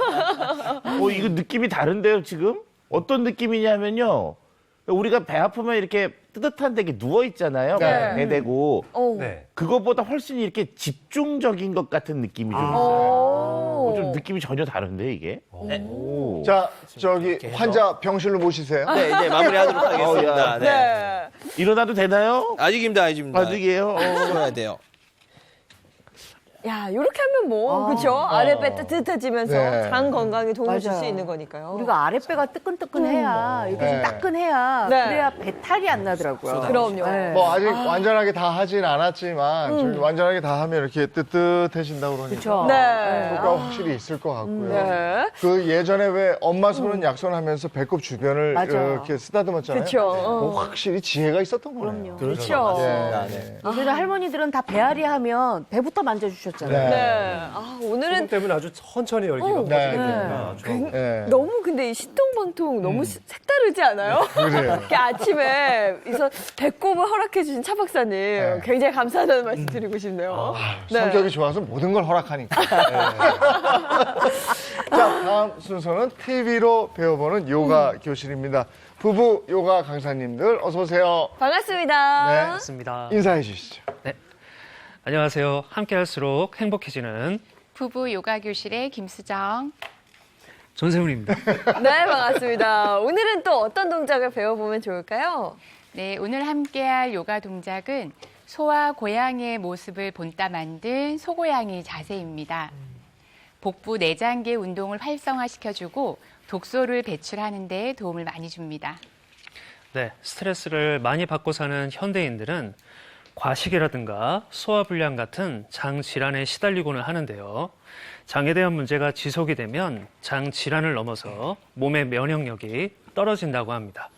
이거 느낌이 다른데요, 지금? 어떤 느낌이냐면요. 우리가 배 아프면 이렇게 뜨뜻한 데게 누워 있잖아요. 배 대고. 네. 그것보다 훨씬 이렇게 집중적인 것 같은 느낌이 좀 있어요. 좀 느낌이 전혀 다른데, 이게? 자, 저기 환자 병실로 모시세요. 네, 이제 마무리하도록 하겠습니다. 네. 일어나도 되나요? 아직입니다. 아직이에요? 쉬어야 돼요. 야, 이렇게 하면 뭐, 그렇죠? 아랫배 뜨뜻해지면서 네. 장 건강에 도움을 줄 수 맞아요. 있는 거니까요. 우리가 아랫배가 뜨끈뜨끈해야 이게 좀 네. 따끈해야 네. 그래야 배탈이 안 나더라고요. 그럼요. 네. 뭐 아직 완전하게 다 하진 않았지만 저희 완전하게 다 하면 이렇게 뜨뜻해진다고 그러니까 그쵸. 네. 효과가 확실히 있을 것 같고요. 네. 그 예전에 왜 엄마 손은 약손하면서 배꼽 주변을 맞아요. 이렇게 쓰다듬었잖아요. 그쵸. 확실히 지혜가 있었던 거예요. 그렇죠. 예. 예전에 할머니들은 다 배앓이 하면 배부터 만져주셨잖아요. 네. 아, 오늘은 소금 때문에 아주 천천히 열기가 네. 퍼지게 네. 되니까 좋은 예. 너무 근데 이 신통방통 너무 색다르지 않아요? 그래요. 이렇게 아침에 그래서 배꼽을 허락해 주신 차 박사님 굉장히 감사하다는 말씀 드리고 싶네요. 네. 성격이 좋아서 모든 걸 허락하니까. 자, 다음 순서는 TV로 배워보는 요가 교실입니다. 부부 요가 강사님들 어서 오세요. 반갑습니다. 네. 반갑습니다. 인사해 주시죠. 네. 안녕하세요. 함께할수록 행복해지는 부부 요가 교실의 김수정. 전세훈입니다. 네, 반갑습니다. 오늘은 또 어떤 동작을 배워보면 좋을까요? 네, 오늘 함께할 요가 동작은 소와 고양이의 모습을 본따 만든 소고양이 자세입니다. 복부 내장계 운동을 활성화시켜주고 독소를 배출하는 데 도움을 많이 줍니다. 네, 스트레스를 많이 받고 사는 현대인들은 과식이라든가 소화불량 같은 장 질환에 시달리고는 하는데요. 장에 대한 문제가 지속이 되면 장 질환을 넘어서 몸의 면역력이 떨어진다고 합니다.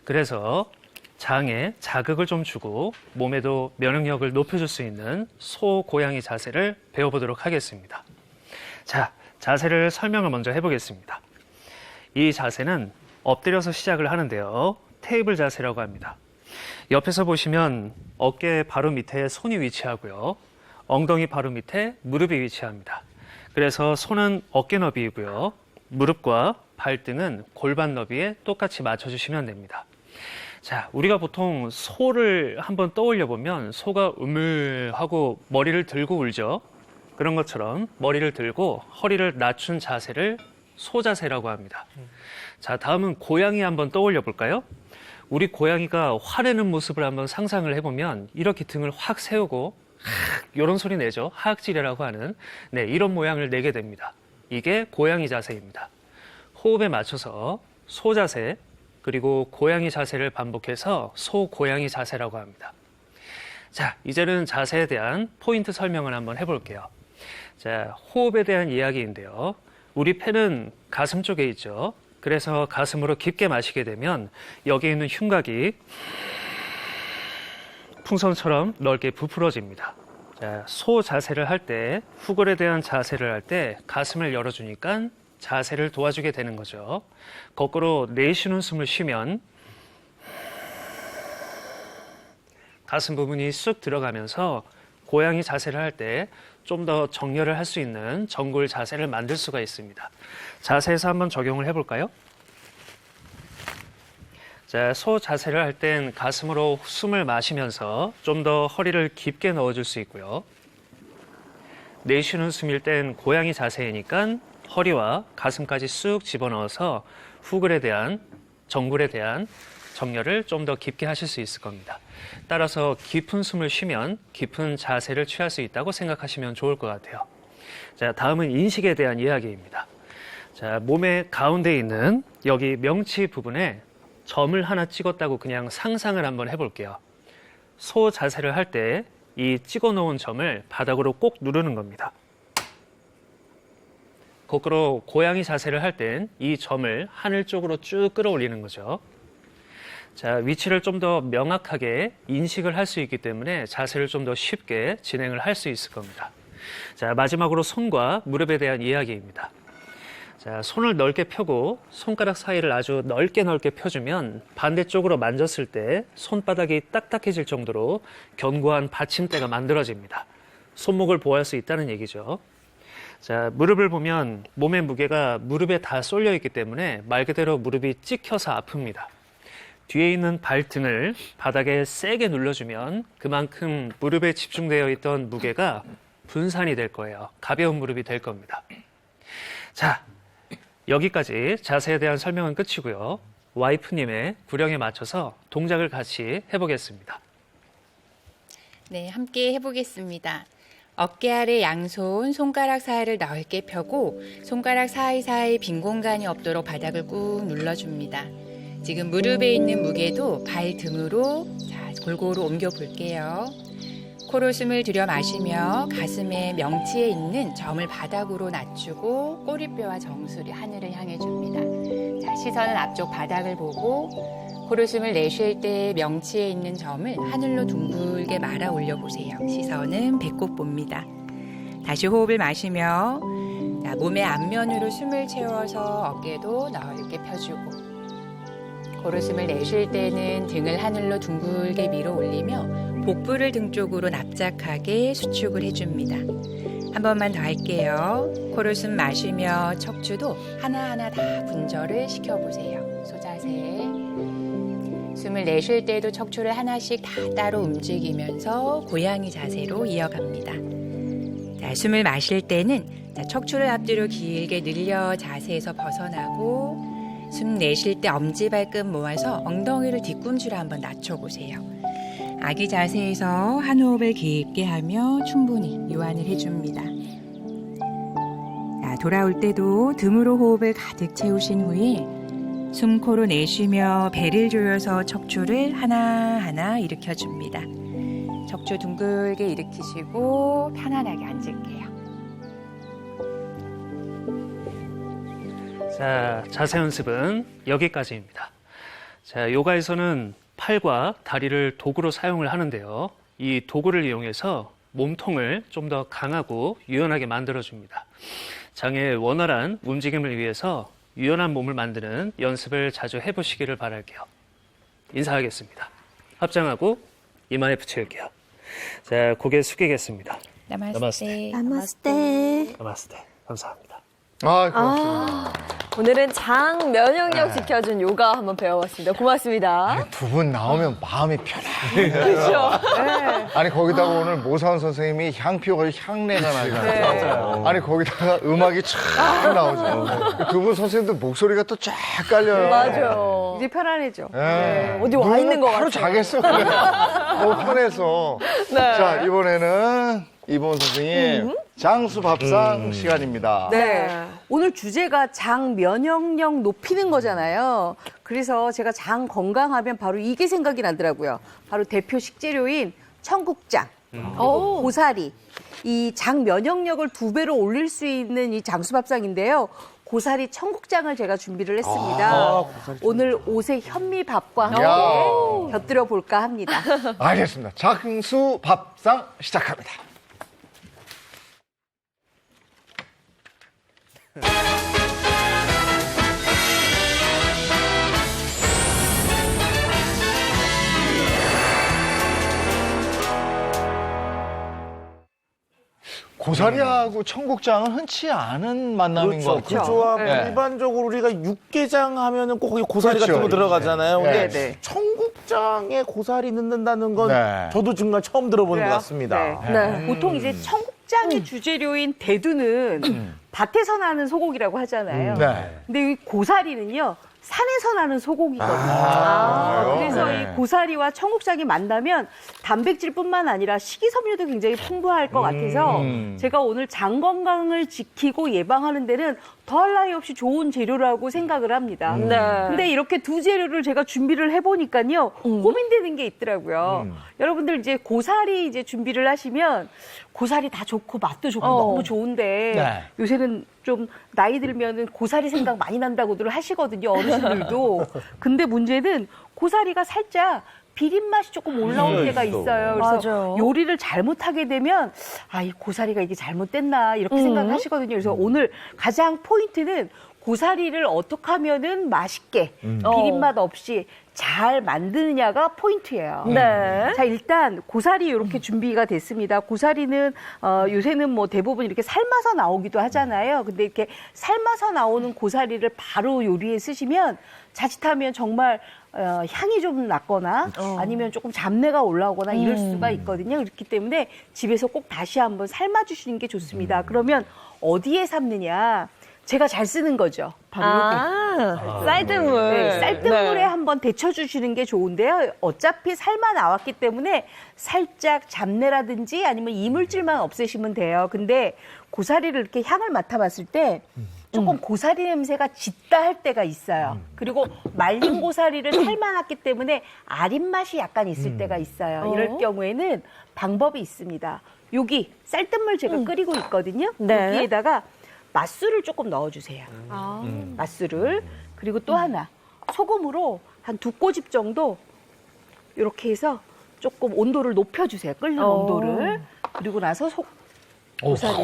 그래서 장에 자극을 좀 주고 몸에도 면역력을 높여줄 수 있는 소고양이 자세를 배워보도록 하겠습니다. 자, 자세를 설명을 먼저 해보겠습니다. 이 자세는 엎드려서 시작을 하는데요. 테이블 자세라고 합니다. 옆에서 보시면 어깨 바로 밑에 손이 위치하고요. 엉덩이 바로 밑에 무릎이 위치합니다. 그래서 손은 어깨 너비이고요. 무릎과 발등은 골반 너비에 똑같이 맞춰주시면 됩니다. 자, 우리가 보통 소를 한번 떠올려 보면 소가 우물하고 머리를 들고 울죠. 그런 것처럼 머리를 들고 허리를 낮춘 자세를 소자세라고 합니다. 자, 다음은 고양이 한번 떠올려 볼까요? 우리 고양이가 화내는 모습을 한번 상상을 해보면 이렇게 등을 확 세우고 이런 소리 내죠. 하악질이라고 하는 이런 모양을 내게 됩니다. 이게 고양이 자세입니다. 호흡에 맞춰서 소자세 그리고 고양이 자세를 반복해서 소고양이 자세라고 합니다. 자, 이제는 자세에 대한 포인트 설명을 한번 해볼게요. 자, 호흡에 대한 이야기인데요. 우리 폐는 가슴 쪽에 있죠. 그래서 가슴으로 깊게 마시게 되면 여기 있는 흉곽이 풍선처럼 넓게 부풀어집니다. 자, 소 자세를 할 때, 후골에 대한 자세를 할 때 가슴을 열어주니까 자세를 도와주게 되는 거죠. 거꾸로 내쉬는 숨을 쉬면 가슴 부분이 쑥 들어가면서 고양이 자세를 할 때 좀 더 정렬을 할 수 있는 정골 자세를 만들 수가 있습니다. 자세에서 한번 적용을 해볼까요? 자, 소 자세를 할 땐 가슴으로 숨을 마시면서 좀 더 허리를 깊게 넣어줄 수 있고요. 내쉬는 숨일 땐 고양이 자세이니까 허리와 가슴까지 쑥 집어넣어서 후글에 대한 정골에 대한 정렬을 좀 더 깊게 하실 수 있을 겁니다. 따라서 깊은 숨을 쉬면 깊은 자세를 취할 수 있다고 생각하시면 좋을 것 같아요. 자, 다음은 인식에 대한 이야기입니다. 자, 몸의 가운데 있는 여기 명치 부분에 점을 하나 찍었다고 그냥 상상을 한번 해볼게요. 소 자세를 할 때 이 찍어 놓은 점을 바닥으로 꼭 누르는 겁니다. 거꾸로 고양이 자세를 할 땐 이 점을 하늘 쪽으로 쭉 끌어올리는 거죠. 자, 위치를 좀 더 명확하게 인식을 할 수 있기 때문에 자세를 좀 더 쉽게 진행을 할 수 있을 겁니다. 자, 마지막으로 손과 무릎에 대한 이야기입니다. 자, 손을 넓게 펴고 손가락 사이를 아주 넓게 펴주면 반대쪽으로 만졌을 때 손바닥이 딱딱해질 정도로 견고한 받침대가 만들어집니다. 손목을 보호할 수 있다는 얘기죠. 자, 무릎을 보면 몸의 무게가 무릎에 다 쏠려 있기 때문에 말 그대로 무릎이 찍혀서 아픕니다. 뒤에 있는 발등을 바닥에 세게 눌러주면 그만큼 무릎에 집중되어 있던 무게가 분산이 될 거예요. 가벼운 무릎이 될 겁니다. 자, 여기까지 자세에 대한 설명은 끝이고요. 와이프님의 구령에 맞춰서 동작을 같이 해보겠습니다. 네, 함께 해보겠습니다. 어깨 아래 양손, 손가락 사이를 넓게 펴고 손가락 사이사이 빈 공간이 없도록 바닥을 꾹 눌러줍니다. 지금 무릎에 있는 무게도 발 등으로 골고루 옮겨 볼게요. 코로 숨을 들여 마시며 가슴에 명치에 있는 점을 바닥으로 낮추고 꼬리뼈와 정수리 하늘을 향해 줍니다. 자, 시선은 앞쪽 바닥을 보고 코로 숨을 내쉴 때 명치에 있는 점을 하늘로 둥글게 말아 올려보세요. 시선은 배꼽 봅니다. 다시 호흡을 마시며 자, 몸의 앞면으로 숨을 채워서 어깨도 넓게 펴주고 코로 숨을 내쉴 때는 등을 하늘로 둥글게 밀어 올리며 복부를 등 쪽으로 납작하게 수축을 해줍니다. 한 번만 더 할게요. 코로 숨 마시며 척추도 하나하나 다 분절을 시켜보세요. 소자세. 숨을 내쉴 때도 척추를 하나씩 다 따로 움직이면서 고양이 자세로 이어갑니다. 자, 숨을 마실 때는 척추를 앞뒤로 길게 늘려 자세에서 벗어나고 숨 내쉴 때 엄지발끝 모아서 엉덩이를 뒤꿈치로 한번 낮춰보세요. 아기 자세에서 한 호흡을 깊게 하며 충분히 유안을 해줍니다. 자, 돌아올 때도 등으로 호흡을 가득 채우신 후에 숨 코로 내쉬며 배를 조여서 척추를 하나하나 일으켜줍니다. 척추 둥글게 일으키시고 편안하게 앉을게요. 자, 자세 연습은 여기까지입니다. 자, 요가에서는 팔과 다리를 도구로 사용을 하는데요. 이 도구를 이용해서 몸통을 좀 더 강하고 유연하게 만들어줍니다. 장의 원활한 움직임을 위해서 유연한 몸을 만드는 연습을 자주 해보시기를 바랄게요. 인사하겠습니다. 합장하고 이마에 붙일게요. 자, 고개 숙이겠습니다. 나마스테. 나마스테. 나마스테. 감사합니다. 고맙습니다. 오늘은 장 면역력 지켜준 요가 한번 배워봤습니다. 고맙습니다. 두 분 나오면 마음이 편해요. 그렇죠. 네. 아니 거기다가 오늘 모사원 선생님이 향표가 향내가 나요. 네. 아니 거기다가 음악이 쫙 나오죠. 그분 선생님들 목소리가 또 쫙 깔려요. 맞아요. 이제 편안해져. 네. 어디 와 있는 것 바로 같아요. 자겠어. 그냥. 너무 편해서. 네. 자 이번에는 이보은 선생님 장수밥상 시간입니다. 네. 오늘 주제가 장 면역력 높이는 거잖아요. 그래서 제가 장 건강하면 바로 이게 생각이 나더라고요. 바로 대표 식재료인 청국장, 고사리. 이 장 면역력을 2배로 올릴 수 있는 이 장수밥상인데요. 고사리 청국장을 제가 준비를 했습니다. 오늘 옷의 현미밥과 함께 곁들여 볼까 합니다. 알겠습니다. 장수밥상 시작합니다. 고사리하고 청국장은 흔치 않은 만남인 것 같아요. 그 조합 네. 일반적으로 우리가 육개장 하면은 꼭 거기 고사리 그렇죠. 같은 거 들어가잖아요. 네. 근데 청국장에 고사리 넣는다는 건 네. 저도 정말 처음 들어보는 그래요? 것 같습니다. 네. 보통 이제 청국장의 주재료인 대두는 밭에서 나는 소고기라고 하잖아요. 네. 근데 이 고사리는요. 산에서 나는 소고기거든요. 그래요? 그래서 네. 이 고사리와 청국장이 만나면 단백질뿐만 아니라 식이섬유도 굉장히 풍부할 것 같아서 제가 오늘 장 건강을 지키고 예방하는 데는 더할 나위 없이 좋은 재료라고 생각을 합니다. 네. 근데 이렇게 두 재료를 제가 준비를 해보니까요. 고민되는 게 있더라고요. 여러분들 이제 고사리 이제 준비를 하시면 고사리 다 좋고 맛도 좋고 너무 좋은데 네. 요새는 좀 나이 들면은 고사리 생각 많이 난다고들 하시거든요. 어르신들도. 근데 문제는 고사리가 살짝 비린 맛이 조금 올라올 때가 있어요. 그래서 맞아요. 요리를 잘못하게 되면 아, 이 고사리가 이게 잘못됐나 이렇게 생각하시거든요. 그래서 오늘 가장 포인트는 고사리를 어떻게 하면은 맛있게 비린 맛 없이 잘 만드느냐가 포인트예요. 네. 자, 일단 고사리 이렇게 준비가 됐습니다. 고사리는 요새는 뭐 대부분 이렇게 삶아서 나오기도 하잖아요. 근데 이렇게 삶아서 나오는 고사리를 바로 요리에 쓰시면 자칫하면 정말 향이 좀 났거나 아니면 조금 잡내가 올라오거나 이럴 수가 있거든요. 그렇기 때문에 집에서 꼭 다시 한번 삶아주시는 게 좋습니다. 그러면 어디에 삶느냐? 제가 잘 쓰는 거죠. 바로 쌀뜨물. 네, 쌀뜨물에 네. 한번 데쳐주시는 게 좋은데요. 어차피 삶아 나왔기 때문에 살짝 잡내라든지 아니면 이물질만 없애시면 돼요. 근데 고사리를 이렇게 향을 맡아봤을 때 조금 고사리 냄새가 짙다 할 때가 있어요. 그리고 말린 고사리를 삶아놨기 때문에 아린 맛이 약간 있을 때가 있어요. 이럴 경우에는 방법이 있습니다. 여기 쌀뜨물 제가 끓이고 있거든요. 네. 여기에다가 맛술을 조금 넣어주세요. 맛술을. 그리고 또 하나 소금으로 한 2꼬집 정도 이렇게 해서 조금 온도를 높여주세요. 끓는 온도를. 그리고 나서 확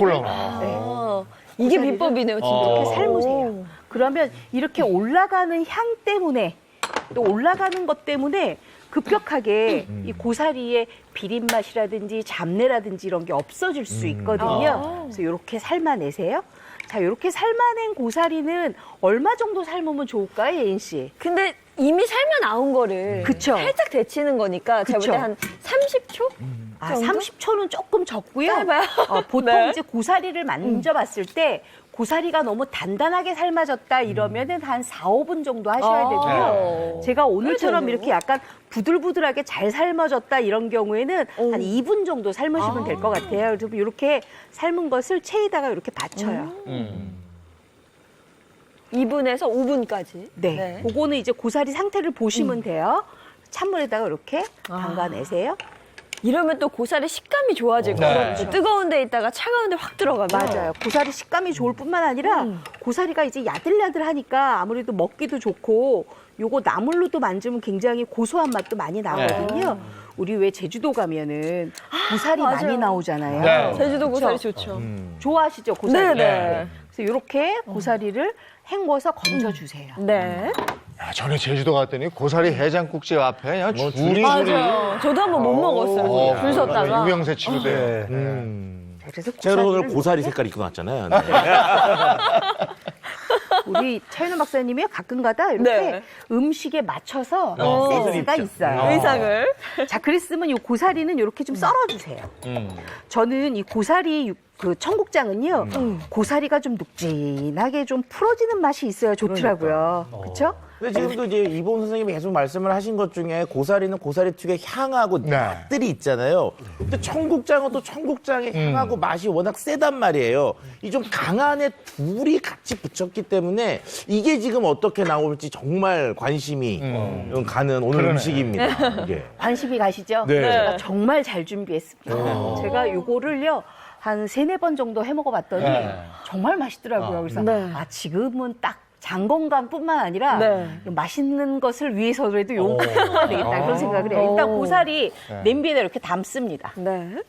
올라가. 이게 비법이네요, 진짜. 이렇게 삶으세요. 그러면 이렇게 올라가는 향 때문에 또 올라가는 것 때문에 급격하게 이 고사리의 비린 맛이라든지 잡내라든지 이런 게 없어질 수 있거든요. 그래서 이렇게 삶아내세요. 자, 이렇게 삶아낸 고사리는 얼마 정도 삶으면 좋을까요, 예인 씨? 근데 이미 삶아 나온 거를 그쵸. 살짝 데치는 거니까 제가 볼 그쵸. 때 한 30초? 아, 정도? 30초는 조금 적고요. 짧아요? 보통 네. 이제 고사리를 만져봤을 때 고사리가 너무 단단하게 삶아졌다 이러면은 한 4, 5분 정도 하셔야 되고요. 제가 오늘처럼 그래도 이렇게 약간 부들부들하게 잘 삶아졌다 이런 경우에는 한 2분 정도 삶으시면 될 것 같아요. 그래서 이렇게 삶은 것을 체에다가 이렇게 받쳐요. 2분에서 5분까지. 네. 그거는 이제 고사리 상태를 보시면 돼요. 찬물에다가 이렇게 담가내세요. 이러면 또 고사리 식감이 좋아질 거예요. 뜨거운 데 있다가 차가운 데 확 들어가면. 맞아요. 고사리 식감이 좋을 뿐만 아니라 고사리가 이제 야들야들하니까 아무래도 먹기도 좋고 요거 나물로도 만지면 굉장히 고소한 맛도 많이 나거든요. 우리 왜 제주도 가면은 고사리 맞아요. 많이 나오잖아요. 네. 제주도 고사리 그쵸? 좋죠. 좋아하시죠, 고사리? 네네. 그래서 이렇게 고사리를 헹궈서 건져주세요. 네. 야, 전에 제주도 갔더니 고사리 해장국집 앞에 그냥 줄이 맞아요. 저도 한번 못 먹었어요. 줄 섰다가. 유명세 치료대. 그래서 제가 오늘 고사리를 고사리 색깔 입고 왔잖아요. 우리 차윤호 박사님이 가끔가다 이렇게 네. 음식에 맞춰서 옷을 센스가 입죠. 있어요. 의상을. 자, 그랬으면 이 고사리는 이렇게 좀 썰어주세요. 저는 이 고사리 그 청국장은요, 고사리가 좀 눅진하게 좀 풀어지는 맛이 있어야 좋더라고요. 그렇죠? 근데 지금도 이제 이봉 선생님이 계속 말씀을 하신 것 중에 고사리는 고사리 특유의 향하고 맛들이 있잖아요. 근데 청국장은 또 청국장의 향하고 맛이 워낙 세단 말이에요. 이 좀 강한 애 둘이 같이 붙였기 때문에 이게 지금 어떻게 나올지 정말 관심이 가는 오늘 음식입니다. 이게. 관심이 가시죠? 네. 제가 정말 잘 준비했습니다. 제가 요거를요, 한 3-4번 정도 해 먹어봤더니 정말 맛있더라고요. 그래서 지금은 딱 장 건강뿐만 아니라 맛있는 것을 위해서라도 요거 해야 되겠다 그런 생각을 해요. 일단 고사리 냄비에다 이렇게 담습니다. 네.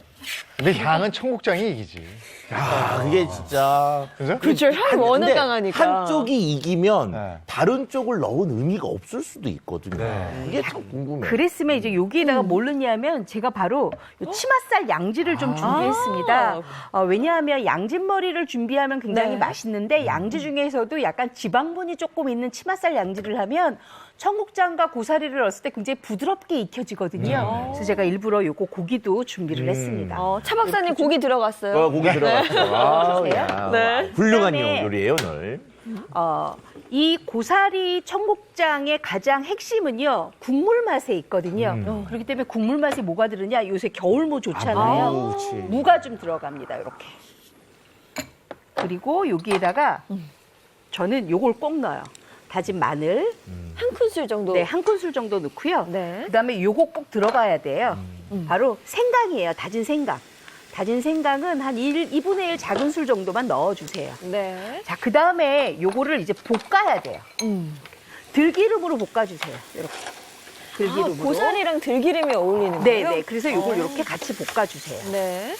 근데 향은 청국장이 이기지. 야, 그게 진짜. 그렇죠. 향이 워낙 근데 강하니까. 한쪽이 이기면 다른 쪽을 넣은 의미가 없을 수도 있거든요. 이게 참 궁금해요. 그랬으면 이제 여기에다가 뭘 넣냐면 제가 바로 요 치맛살 양지를 좀 준비했습니다. 왜냐하면 양진머리를 준비하면 굉장히 맛있는데 양지 중에서도 약간 지방분이 조금 있는 치맛살 양지를 하면 청국장과 고사리를 넣었을 때 굉장히 부드럽게 익혀지거든요. 그래서 제가 일부러 요거 고기도 준비를 했습니다. 차 박사님 고기 들어갔어요. 고기 들어갔어요. 아, 야. 네. 훌륭한 그다음에 요리예요, 오늘. 이 고사리 청국장의 가장 핵심은요, 국물 맛에 있거든요. 그렇기 때문에 국물 맛에 뭐가 들으냐, 요새 겨울무 좋잖아요. 무가 좀 들어갑니다, 이렇게. 그리고 여기에다가 저는 요걸 꼭 넣어요. 다진 마늘. 한 큰술 정도. 네, 한 큰술 정도 넣고요. 네. 그다음에 요거 꼭 들어가야 돼요. 바로 생강이에요, 다진 생강. 다진 생강은 한 2분의 1 작은 술 정도만 넣어주세요. 네. 자, 그 다음에 요거를 이제 볶아야 돼요. 들기름으로 볶아주세요. 이렇게. 들기름으로. 고사리랑 들기름이 어울리는 네, 거예요? 네. 그래서 요걸 이렇게 같이 볶아주세요. 네.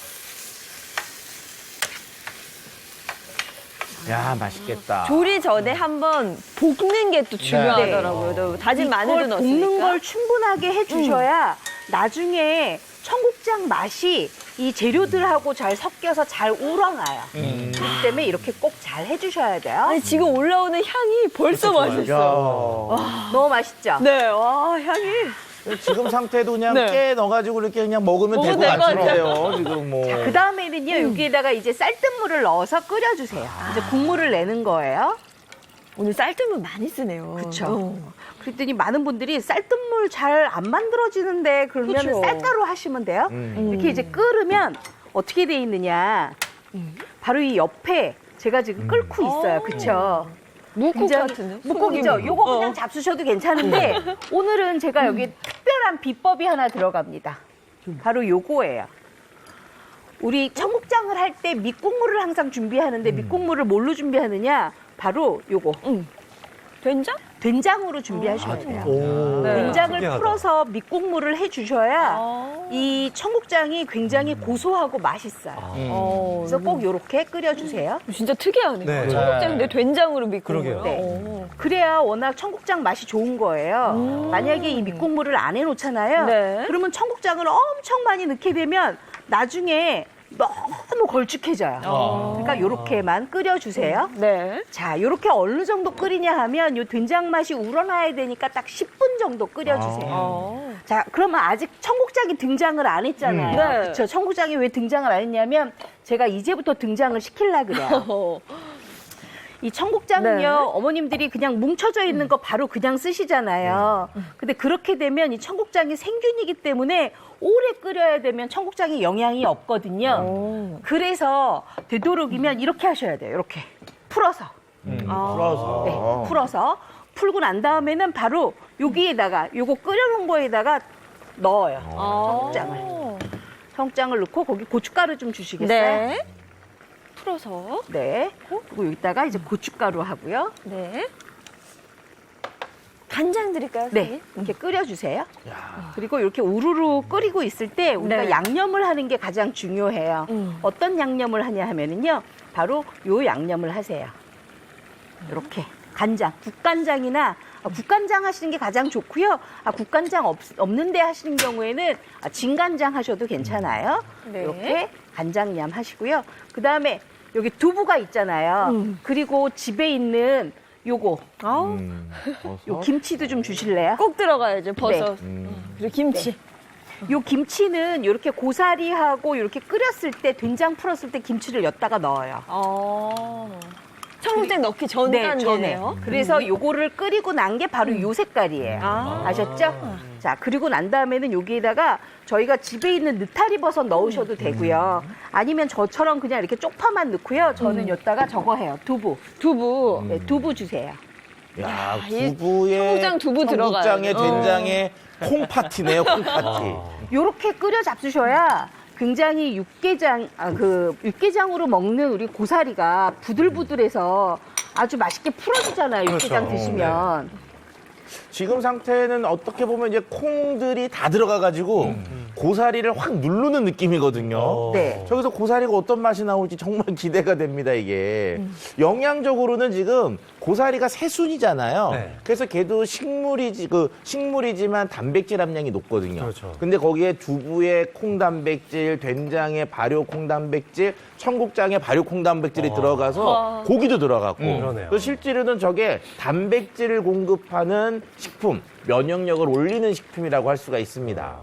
야, 맛있겠다. 조리 전에 한번 볶는 게 또 중요하더라고요. 또 다진 마늘도 이걸 넣었으니까. 볶는 걸 충분하게 해주셔야 나중에 청국장 맛이 이 재료들하고 잘 섞여서 잘 우러나요. 그렇기 때문에 이렇게 꼭 잘 해주셔야 돼요. 아니, 지금 올라오는 향이 벌써 맛있어요. 너무 맛있죠? 네, 와, 향이. 지금 상태도 그냥 네. 깨 넣어가지고 이렇게 그냥 먹으면 될 것 같은데요. 지금 뭐. 자, 그 다음에는요, 여기에다가 이제 쌀뜨물을 넣어서 끓여주세요. 이제 국물을 내는 거예요. 오늘 쌀뜨물 많이 쓰네요. 그렇죠. 그랬더니 많은 분들이 쌀뜨물 잘 안 만들어지는데 그러면 그쵸. 쌀가루 하시면 돼요. 이렇게 이제 끓으면 어떻게 돼 있느냐. 바로 이 옆에 제가 지금 끓고 있어요. 그렇죠. 묵국 같은데? 묵국이죠. 소고기 요거 묵국. 그냥 잡수셔도 괜찮은데 오늘은 제가 여기 특별한 비법이 하나 들어갑니다. 바로 요거예요. 우리 청국장을 할 때 밑국물을 항상 준비하는데 밑국물을 뭘로 준비하느냐? 바로 요거. 된장? 된장으로 준비하셔야 돼요. 네. 된장을 특이하다. 풀어서 밑국물을 해주셔야 이 청국장이 굉장히 고소하고 맛있어요. 그래서 꼭 이렇게 끓여주세요. 진짜 특이하네요. 네. 청국장인데 된장으로 밑국물. 그러게요. 네. 그래야 워낙 청국장 맛이 좋은 거예요. 만약에 이 밑국물을 안 해놓잖아요. 네. 그러면 청국장을 엄청 많이 넣게 되면 나중에 너무 걸쭉해져요. 그러니까 이렇게만 끓여주세요. 네. 자, 이렇게 어느 정도 끓이냐 하면 이 된장 맛이 우러나야 되니까 딱 10분 정도 끓여주세요. 자, 그러면 아직 청국장이 등장을 안 했잖아요. 네. 그렇죠. 청국장이 왜 등장을 안 했냐면 제가 이제부터 등장을 시키려고 그래요. 이 청국장은요, 네. 어머님들이 그냥 뭉쳐져 있는 거 바로 그냥 쓰시잖아요. 근데 그렇게 되면 이 청국장이 생균이기 때문에 오래 끓여야 되면 청국장에 영양이 없거든요. 그래서 되도록이면 이렇게 하셔야 돼요. 이렇게 풀어서. 풀어서. 네, 풀어서. 풀고 난 다음에는 바로 여기에다가 요거 끓여놓은 거에다가 넣어요. 청국장을. 청국장을 넣고 거기 고춧가루 좀 주시겠어요? 네. 풀어서. 네. 그리고 여기다가 이제 고춧가루 하고요. 네. 간장 드릴까요? 네. 이렇게 끓여주세요. 그리고 이렇게 우르르 끓이고 있을 때 우리가 네. 양념을 하는 게 가장 중요해요. 어떤 양념을 하냐 하면은요. 바로 요 양념을 하세요. 이렇게. 간장. 국간장이나 국간장 하시는 게 가장 좋고요. 국간장 없는데 하시는 경우에는 진간장 하셔도 괜찮아요. 네. 이렇게 간장냠 하시고요. 그 다음에 여기 두부가 있잖아요. 그리고 집에 있는 요거. 요 김치도 좀 주실래요? 꼭 들어가야죠. 버섯. 네. 그리고 김치. 요 김치는 이렇게 고사리하고 이렇게 끓였을 때 된장 풀었을 때 김치를 엿다가 넣어요. 청국장 넣기 전 네, 단계네요. 그래서 요거를 끓이고 난 게 바로 요 색깔이에요. 아셨죠? 자, 그리고 난 다음에는 여기에다가 저희가 집에 있는 느타리 버섯 넣으셔도 되고요. 아니면 저처럼 그냥 이렇게 쪽파만 넣고요. 저는 여기다가 저거 해요. 두부. 네, 두부 주세요. 야, 이 두부에 청국장 두부 청국장에 들어가요. 된장에 콩파티네요, 콩파티. 요렇게 끓여 잡수셔야 굉장히 육개장으로 먹는 우리 고사리가 부들부들해서 아주 맛있게 풀어지잖아요. 육개장 그렇죠. 드시면. 지금 상태는 어떻게 보면 이제 콩들이 다 들어가가지고 고사리를 확 누르는 느낌이거든요. 네. 저기서 고사리가 어떤 맛이 나올지 정말 기대가 됩니다, 이게. 영양적으로는 지금 고사리가 새순이잖아요. 네. 그래서 걔도 식물이지만 단백질 함량이 높거든요. 그렇죠. 근데 거기에 두부에 콩단백질, 된장에 발효 콩단백질, 청국장에 발효 콩단백질이 들어가서 고기도 들어가고. 그러네요. 또 실제로는 저게 단백질을 공급하는 식품, 면역력을 올리는 식품이라고 할 수가 있습니다.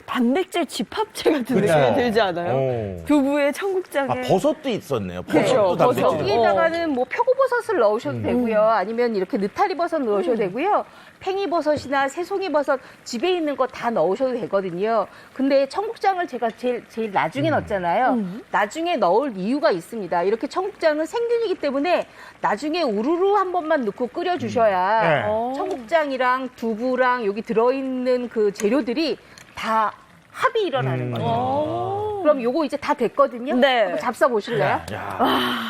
단백질 집합체 같은 느낌이 그렇죠. 들지 않아요? 두부에 청국장에. 버섯도 있었네요. 그렇죠. 버섯도 단백질. 여기에다가는 뭐 표고버섯을 넣으셔도 되고요. 아니면 이렇게 느타리버섯 넣으셔도 되고요. 팽이버섯이나 새송이버섯 집에 있는 거 다 넣으셔도 되거든요. 근데 청국장을 제가 제일 나중에 넣었잖아요. 나중에 넣을 이유가 있습니다. 이렇게 청국장은 생균이기 때문에 나중에 우르르 한 번만 넣고 끓여주셔야 청국장이랑 두부랑 여기 들어있는 그 재료들이 다 합이 일어나는 거예요. 그럼 요거 이제 다 됐거든요. 네. 한번 잡숴 보실래요?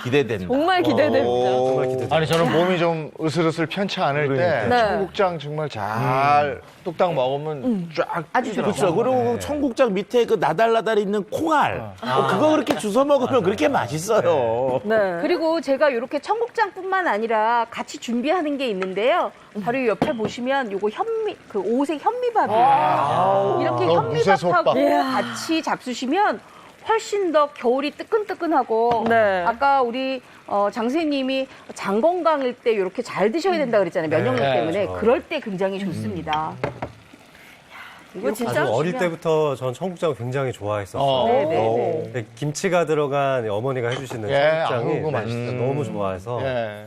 기대된다. 정말 기대됩니다. 정말 기대돼요. 아니 저는 몸이 좀 으슬으슬 편치 않을 때 네. 청국장 정말 잘 뚝딱 먹으면 쫙 아주 뛰더라고요. 그렇죠. 그리고 청국장 밑에 그 나달나달 있는 콩알. 그거 그렇게 주워 먹으면 그렇게 맛있어요. 네. 그리고 제가 이렇게 청국장뿐만 아니라 같이 준비하는 게 있는데요. 바로 이 옆에 보시면 요거 그 오색 현미밥이에요. 이렇게 현미밥하고 같이 잡수시면 훨씬 더 겨울이 뜨끈뜨끈하고 네. 아까 우리 장 선생님이 장 건강일 때 이렇게 잘 드셔야 된다 그랬잖아요. 면역력 때문에. 그렇죠. 그럴 때 굉장히 좋습니다. 이거 진짜 아주 어릴 때부터 전 청국장을 굉장히 좋아했었어요. 네네네. 김치가 들어간 어머니가 해주시는 예, 청국장이 아이고, 맛있어. 너무 좋아해서 예.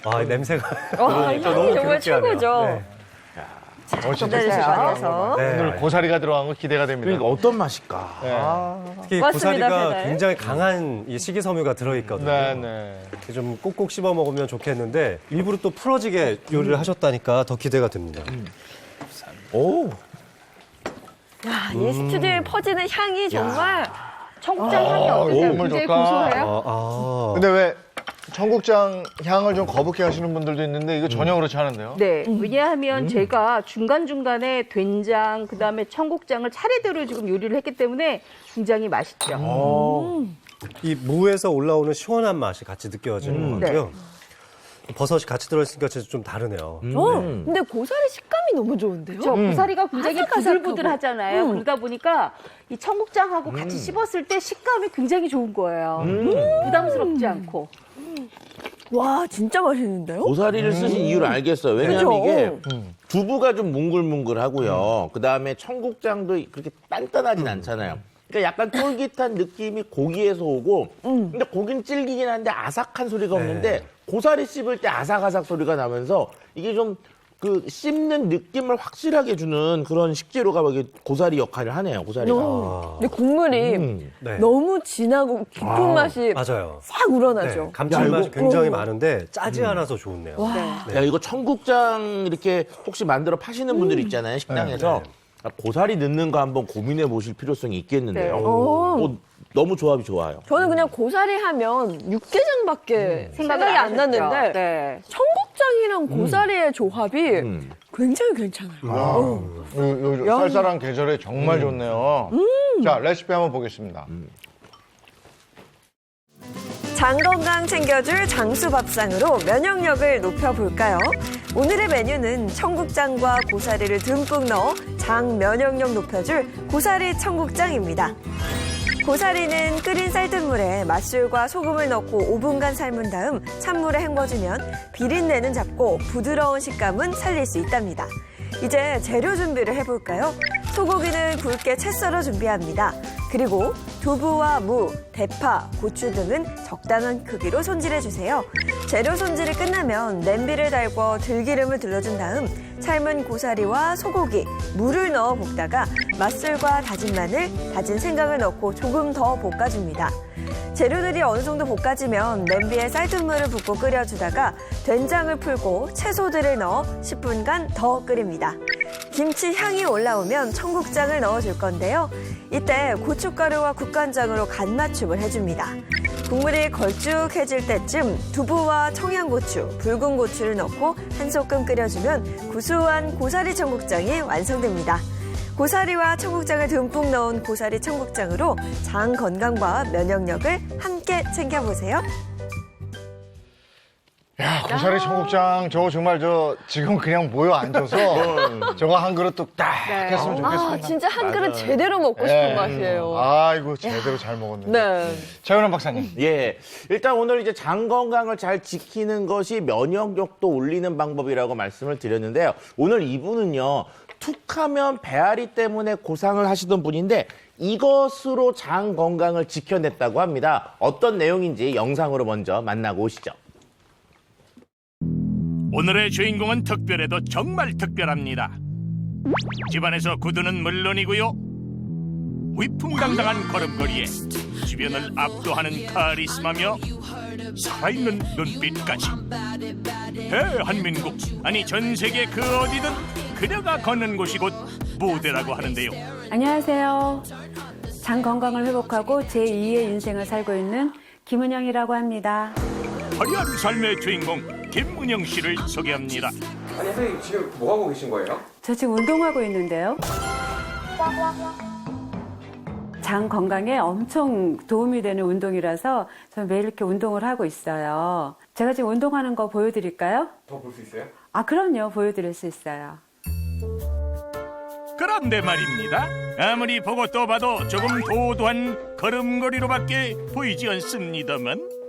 아, 냄새가 향이 정말 최고죠. 네. 기다려주셔서. 오늘 고사리가 들어간 거 기대가 됩니다. 그러니까 어떤 맛일까? 특히 맞습니다, 고사리가 배달. 굉장히 강한 이 식이섬유가 들어있거든요. 네. 좀 꼭꼭 씹어 먹으면 좋겠는데 일부러 또 풀어지게 요리를 하셨다니까 더 기대가 됩니다. 오. 야, 이 스튜디오에 퍼지는 향이 정말 청국장 향이 어떠세요? 굉장히 고소해요? 근데 왜 청국장 향을 좀 거북해 하시는 분들도 있는데 이거 전혀 그렇지 않은데요? 네, 왜냐하면 제가 중간중간에 된장, 그다음에 청국장을 차례대로 지금 요리를 했기 때문에 굉장히 맛있죠. 이 무에서 올라오는 시원한 맛이 같이 느껴지는 것 같고요. 버섯이 같이 들어있으니까 진짜 좀 다르네요. 근데 고사리 식감이 너무 좋은데요? 저 고사리가 굉장히 아삭아삭하고. 부들부들하잖아요. 그러다 보니까 이 청국장하고 같이 씹었을 때 식감이 굉장히 좋은 거예요. 부담스럽지 않고. 와, 진짜 맛있는데요? 고사리를 쓰신 이유를 알겠어요. 왜냐하면 그죠? 이게 두부가 좀 뭉글뭉글하고요. 그다음에 청국장도 그렇게 단단하진 않잖아요. 그러니까 약간 쫄깃한 느낌이 고기에서 오고 근데 고기는 질기긴 한데 아삭한 소리가 없는데 고사리 씹을 때 아삭아삭 소리가 나면서 이게 좀 그 씹는 느낌을 확실하게 주는 그런 식재료가 고사리 역할을 하네요. 고사리가. 근데 국물이 너무 진하고 깊은 맛이 맞아요. 싹 우러나죠. 네, 감칠맛이 굉장히 많은데 짜지 않아서 좋네요. 야, 이거 청국장 이렇게 혹시 만들어 파시는 분들 있잖아요. 식당에서. 고사리 넣는 거 한번 고민해 보실 필요성이 있겠는데요. 너무 조합이 좋아요. 저는 그냥 고사리 하면 육개장밖에 생각이 안 났는데 청국장이랑 고사리의 조합이 굉장히 괜찮아요. 요 쌀쌀한 계절에 정말 좋네요. 자, 레시피 한번 보겠습니다. 장 건강 챙겨줄 장수 밥상으로 면역력을 높여볼까요? 오늘의 메뉴는 청국장과 고사리를 듬뿍 넣어 장 면역력 높여줄 고사리 청국장입니다. 고사리는 끓인 쌀뜨물에 맛술과 소금을 넣고 5분간 삶은 다음 찬물에 헹궈주면 비린내는 잡고 부드러운 식감은 살릴 수 있답니다. 이제 재료 준비를 해볼까요? 소고기는 굵게 채 썰어 준비합니다. 그리고 두부와 무, 대파, 고추 등은 적당한 크기로 손질해주세요. 재료 손질이 끝나면 냄비를 달궈 들기름을 둘러준 다음 삶은 고사리와 소고기, 무를 넣어 볶다가 맛술과 다진 마늘, 다진 생강을 넣고 조금 더 볶아줍니다. 재료들이 어느 정도 볶아지면 냄비에 쌀뜨물을 붓고 끓여주다가 된장을 풀고 채소들을 넣어 10분간 더 끓입니다. 김치 향이 올라오면 청국장을 넣어줄 건데요. 이때 고춧가루와 국간장으로 간 맞춤을 해줍니다. 국물이 걸쭉해질 때쯤 두부와 청양고추, 붉은 고추를 넣고 한 소끔 끓여주면 구수한 고사리 청국장이 완성됩니다. 고사리와 청국장을 듬뿍 넣은 고사리 청국장으로 장 건강과 면역력을 함께 챙겨보세요. 야, 고사리 청국장 저거 정말 지금 그냥 모여 앉아서 저거 한 그릇 뚝딱 했으면 좋겠습니다. 아, 진짜 한 그릇 제대로 먹고 싶은 맛이에요. 아이고, 제대로 잘 먹었는데. 네. 차윤환 박사님. 예. 일단 오늘 이제 장 건강을 잘 지키는 것이 면역력도 올리는 방법이라고 말씀을 드렸는데요. 오늘 이분은요, 툭하면 배앓이 때문에 고상을 하시던 분인데 이것으로 장 건강을 지켜냈다고 합니다. 어떤 내용인지 영상으로 먼저 만나고 오시죠. 오늘의 주인공은 특별해도 정말 특별합니다. 집안에서 구두는 물론이고요. 위풍당당한 걸음걸이에 주변을 압도하는 카리스마며 살아있는 눈빛까지. 대한민국, 아니 전 세계 그 어디든 그녀가 걷는 곳이 곧 무대라고 하는데요. 안녕하세요. 장 건강을 회복하고 제2의 인생을 살고 있는 김은영이라고 합니다. 화려한 삶의 주인공 김은영 씨를 소개합니다. 아니 선생님 지금 뭐 하고 계신 거예요? 저 지금 운동하고 있는데요. 장 건강에 엄청 도움이 되는 운동이라서 저는 매일 이렇게 운동을 하고 있어요. 제가 지금 운동하는 거 보여드릴까요? 더 볼 수 있어요? 아, 그럼요. 보여드릴 수 있어요. 그런데 말입니다. 아무리 보고 또 봐도 조금 도도한 걸음걸이로밖에 보이지 않습니다만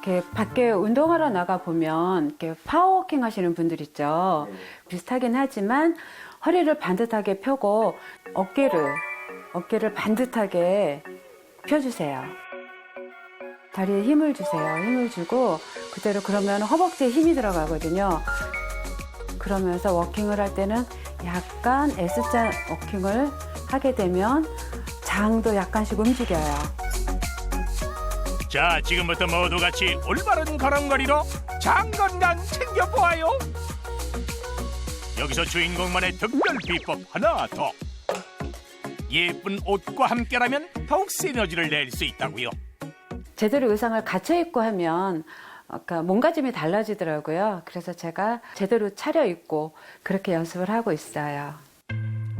이렇게 밖에 운동하러 나가 보면 이렇게 파워워킹 하시는 분들 있죠. 비슷하긴 하지만 허리를 반듯하게 펴고 어깨를 반듯하게 펴주세요. 다리에 힘을 주세요. 힘을 주고 그대로 그러면 허벅지에 힘이 들어가거든요. 그러면서 워킹을 할 때는 약간 S자 워킹을 하게 되면 장도 약간씩 움직여요. 자, 지금부터 모두 같이 올바른 걸음걸이로 장 건강 챙겨보아요. 여기서 주인공만의 특별 비법 하나 더. 예쁜 옷과 함께라면 더욱 시너지를 낼 수 있다고요. 제대로 의상을 갖춰 입고 하면 몸가짐이 달라지더라고요. 그래서 제가 제대로 차려입고 그렇게 연습을 하고 있어요.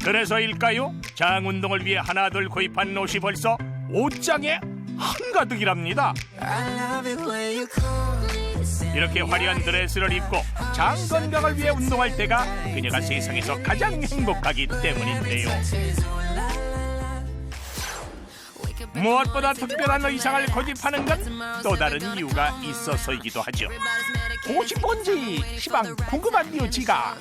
그래서일까요? 장 운동을 위해 하나둘 구입한 옷이 벌써 옷장에 한가득이랍니다. 이렇게 화려한 드레스를 입고 장 건강을 위해 운동할 때가 그녀가 세상에서 가장 행복하기 때문인데요. 무엇보다 특별한 의상을 고집하는 건 또 다른 이유가 있어서이기도 하죠. 옷이 뭔지 시방 궁금한데요, 지가.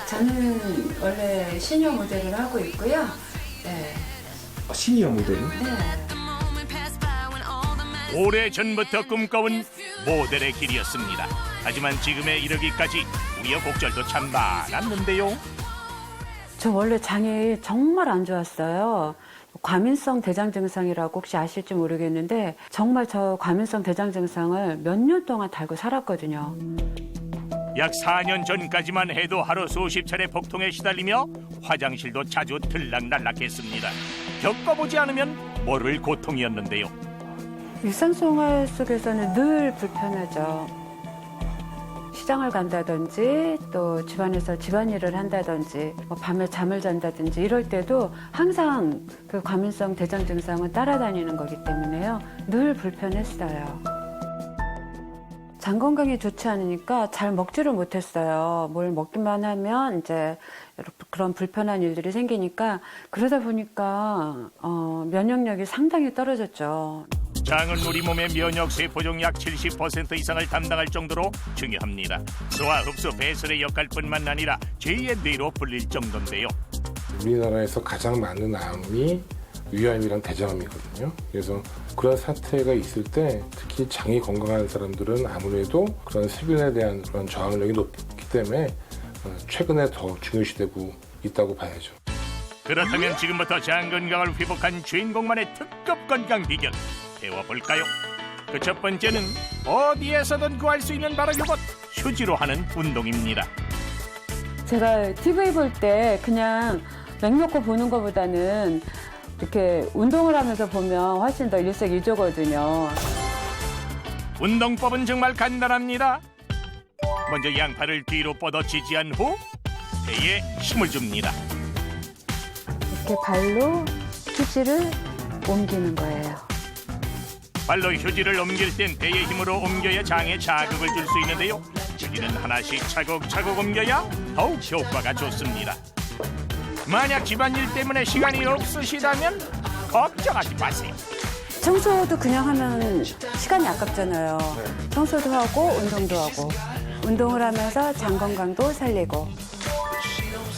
저는 원래 시니어 모델을 하고 있고요. 네. 시니어 모델? 네. 오래전부터 꿈꿔온 모델의 길이었습니다. 하지만 지금에 이르기까지 우여곡절도 참 많았는데요. 저 원래 장이 정말 안 좋았어요. 과민성 대장 증상이라고 혹시 아실지 모르겠는데 정말 저 과민성 대장 증상을 몇 년 동안 달고 살았거든요. 약 4년 전까지만 해도 하루 수십 차례 복통에 시달리며 화장실도 자주 들락날락했습니다. 겪어보지 않으면 모를 고통이었는데요. 일상생활 속에서는 늘 불편하죠. 시장을 간다든지 또 집안에서 집안일을 한다든지 밤에 잠을 잔다든지 이럴 때도 항상 그 과민성 대장 증상은 따라다니는 거기 때문에요. 늘 불편했어요. 장 건강이 좋지 않으니까 잘 먹지를 못했어요. 뭘 먹기만 하면 이제 그런 불편한 일들이 생기니까 그러다 보니까 면역력이 상당히 떨어졌죠. 장은 우리 몸의 면역 세포 중 약 70% 이상을 담당할 정도로 중요합니다. 소화, 흡수, 배설의 역할뿐만 아니라 제2의 뇌로 불릴 정도인데요. 우리나라에서 가장 많은 암이 위암이랑 대장암이거든요. 그래서 그런 사태가 있을 때 특히 장이 건강한 사람들은 아무래도 그런 세균에 대한 그런 저항력이 높기 때문에 최근에 더 중요시되고 있다고 봐야죠. 그렇다면 지금부터 장 건강을 회복한 주인공만의 특급 건강 비결 배워볼까요? 그 첫 번째는 어디에서든 구할 수 있는 바로 이것 휴지로 하는 운동입니다. 제가 TV 볼 때 그냥 맹먹고 보는 것보다는 이렇게 운동을 하면서 보면 훨씬 더 일석이조거든요. 운동법은 정말 간단합니다. 먼저 양팔을 뒤로 뻗어 지지한 후 배에 힘을 줍니다. 이렇게 발로 휴지를 옮기는 거예요. 발로 휴지를 옮길 땐 배의 힘으로 옮겨야 장에 자극을 줄 수 있는데요. 휴지는 하나씩 차곡차곡 옮겨야 더욱 효과가 좋습니다. 만약 집안일 때문에 시간이 없으시다면 걱정하지 마세요. 청소도 그냥 하면 시간이 아깝잖아요. 청소도 하고 운동도 하고 운동을 하면서 장 건강도 살리고.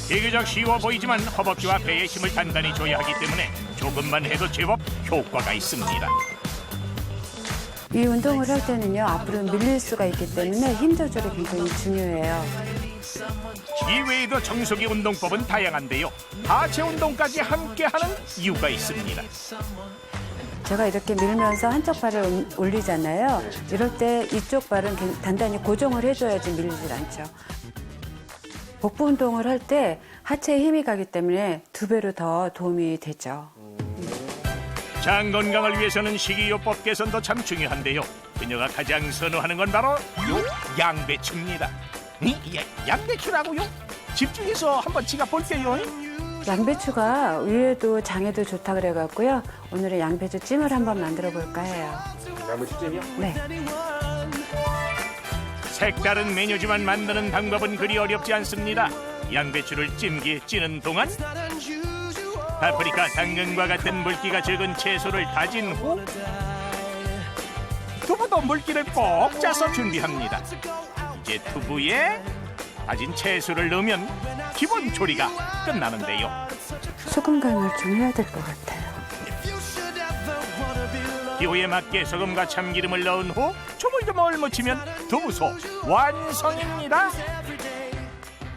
비교적 쉬워 보이지만 허벅지와 배의 힘을 단단히 줘야 하기 때문에 조금만 해도 제법 효과가 있습니다. 이 운동을 할 때는요, 앞으로 밀릴 수가 있기 때문에 힘 조절이 굉장히 중요해요. 이외에도 정수기 운동법은 다양한데요. 하체 운동까지 함께하는 이유가 있습니다. 제가 이렇게 밀면서 한쪽 발을 올리잖아요. 이럴 때 이쪽 발은 단단히 고정을 해줘야지 밀리질 않죠. 복부 운동을 할 때 하체에 힘이 가기 때문에 2배로 더 도움이 되죠. 장 건강을 위해서는 식이요법 개선도 참 중요한데요. 그녀가 가장 선호하는 건 바로 요 양배추입니다. 양배추라고요? 집중해서 한번 지가 볼게요. 양배추가 위에도 장에도 좋다 그래갖고요. 오늘은 양배추 찜을 한번 만들어 볼까 해요. 양배추 찜이요? 네. 색다른 메뉴지만 만드는 방법은 그리 어렵지 않습니다. 양배추를 찜기에 찌는 동안 파프리카, 당근과 같은 물기가 적은 채소를 다진 후 두부도 물기를 꼭 짜서 준비합니다. 이제 두부에 다진 채소를 넣으면 기본 조리가 끝나는데요. 소금 간을 좀 해야 될 것 같아요. 기호에 맞게 소금과 참기름을 넣은 후 조물조물 무치면 두부소 완성입니다.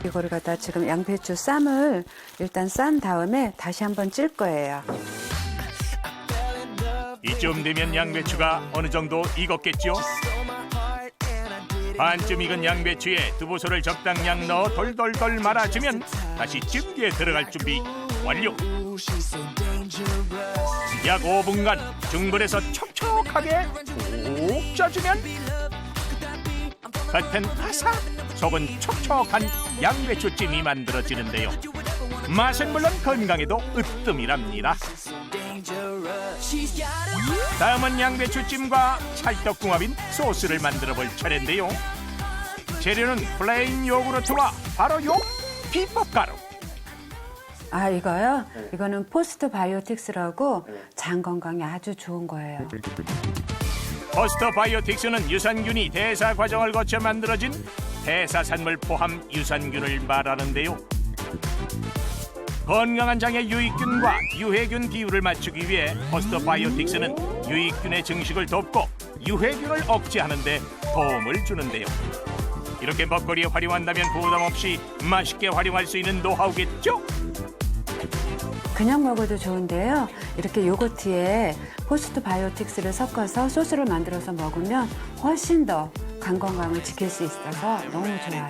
이거를 갖다 지금 양배추 쌈을 일단 싼 다음에 다시 한번 찔 거예요. 이쯤 되면 양배추가 어느 정도 익었겠죠? 반쯤 익은 양배추에 두부소를 적당량 넣어 돌돌돌 말아주면 다시 찜기에 들어갈 준비 완료. 약 5분간 중불에서 촉촉하게 푹 쪄주면 겉은 바삭, 속은 촉촉한 양배추찜이 만들어지는데요. 맛은 물론 건강에도 으뜸이랍니다. 다음은 양배추찜과 찰떡궁합인 소스를 만들어 볼 차례인데요. 재료는 플레인 요구르트와 바로 요 비법가루. 아, 이거요? 이거는 포스트 바이오틱스라고 장 건강에 아주 좋은 거예요. 포스트 바이오틱스는 유산균이 대사 과정을 거쳐 만들어진 대사산물 포함 유산균을 말하는데요. 건강한 장의 유익균과 유해균 비율을 맞추기 위해 포스트 바이오틱스는 유익균의 증식을 돕고 유해균을 억제하는 데 도움을 주는데요. 이렇게 먹거리에 활용한다면 부담 없이 맛있게 활용할 수 있는 노하우겠죠? 그냥 먹어도 좋은데요. 이렇게 요거트에 포스트 바이오틱스를 섞어서 소스를 만들어서 먹으면 훨씬 더 간 건강을 지킬 수 있어서 너무 좋아요.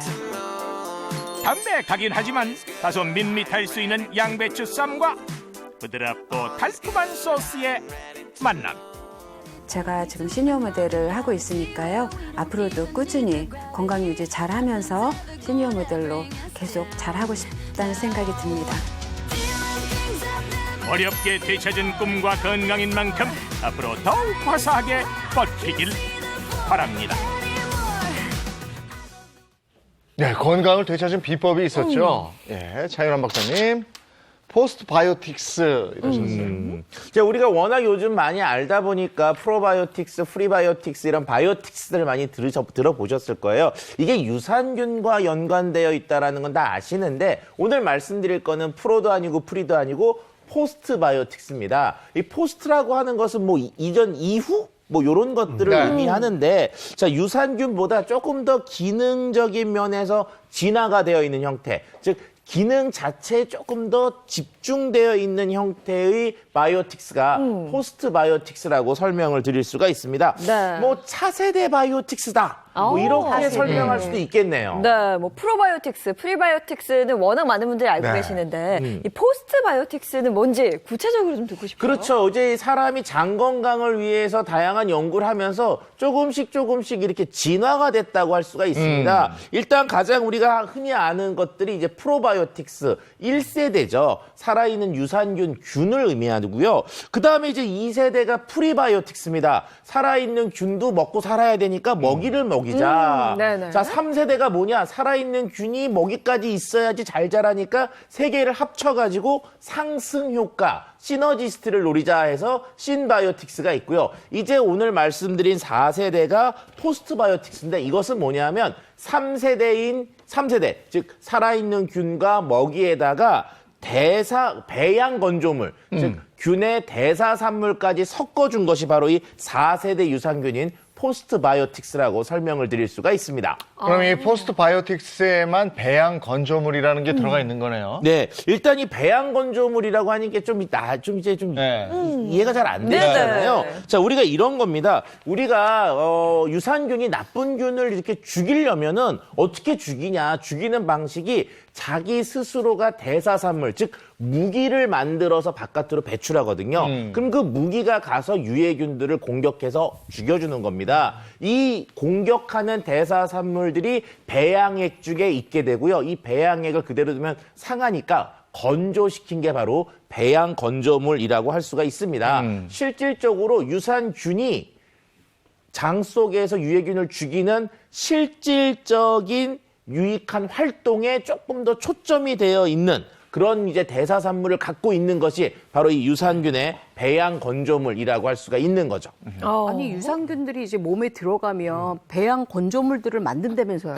담백하긴 하지만 다소 밋밋할 수 있는 양배추 쌈과 부드럽고 달콤한 소스의 만남. 제가 지금 시니어 모델을 하고 있으니까요. 앞으로도 꾸준히 건강 유지 잘 하면서 시니어 모델로 계속 잘하고 싶다는 생각이 듭니다. 어렵게 되찾은 꿈과 건강인 만큼 앞으로 더욱 화사하게 뻗히길 바랍니다. 네, 건강을 되찾은 비법이 있었죠. 예, 차윤환 박사님. 포스트 바이오틱스 이러셨어요. 자, 우리가 워낙 요즘 많이 알다 보니까 프로바이오틱스, 프리바이오틱스 이런 바이오틱스들 많이 들어보셨을 거예요. 이게 유산균과 연관되어 있다는 건 다 아시는데 오늘 말씀드릴 거는 프로도 아니고 프리도 아니고 포스트 바이오틱스입니다. 이 포스트라고 하는 것은 뭐 이전 이후 뭐 이런 것들을 의미하는데 자, 유산균보다 조금 더 기능적인 면에서 진화가 되어 있는 형태, 즉 기능 자체에 조금 더 집중되어 있는 형태의 바이오틱스가 포스트 바이오틱스라고 설명을 드릴 수가 있습니다. 네. 뭐 차세대 바이오틱스다. 뭐 이렇게 설명할 수도 있겠네요. 네, 뭐 프로바이오틱스, 프리바이오틱스는 워낙 많은 분들이 알고 계시는데 이 포스트 바이오틱스는 뭔지 구체적으로 좀 듣고 싶어요. 그렇죠. 이제 사람이 장 건강을 위해서 다양한 연구를 하면서 조금씩 이렇게 진화가 됐다고 할 수가 있습니다. 일단 가장 우리가 흔히 아는 것들이 이제 프로바이오틱스 1세대죠. 살아있는 유산균, 균을 의미하고요. 그다음에 이제 2세대가 프리바이오틱스입니다. 살아있는 균도 먹고 살아야 되니까 먹이를 먹이자. 자, 3세대가 뭐냐? 살아있는 균이 먹이까지 있어야지 잘 자라니까 세 개를 합쳐가지고 상승 효과, 시너지스트를 노리자 해서 신바이오틱스가 있고요. 이제 오늘 말씀드린 4세대가 포스트바이오틱스인데 이것은 뭐냐면 3세대, 즉 살아있는 균과 먹이에다가 배양 건조물, 즉 균의 대사산물까지 섞어준 것이 바로 이 4세대 유산균인 포스트 바이오틱스라고 설명을 드릴 수가 있습니다. 그럼 이 포스트 바이오틱스에만 배양 건조물이라는 게 들어가 있는 거네요. 네, 일단 이 배양 건조물이라고 하는 게 좀 이해가 잘 안 되잖아요. 자, 우리가 이런 겁니다. 우리가 유산균이 나쁜 균을 이렇게 죽이려면은 어떻게 죽이냐? 죽이는 방식이 자기 스스로가 대사산물, 즉 무기를 만들어서 바깥으로 배출하거든요. 그럼 그 무기가 가서 유해균들을 공격해서 죽여주는 겁니다. 이 공격하는 대사산물들이 배양액 중에 있게 되고요. 이 배양액을 그대로 두면 상하니까 건조시킨 게 바로 배양 건조물이라고 할 수가 있습니다. 실질적으로 유산균이 장 속에서 유해균을 죽이는 실질적인 유익한 활동에 조금 더 초점이 되어 있는 그런 이제 대사산물을 갖고 있는 것이 바로 이 유산균의 배양 건조물이라고 할 수가 있는 거죠. 아니 유산균들이 이제 몸에 들어가면 배양 건조물들을 만든다면서요.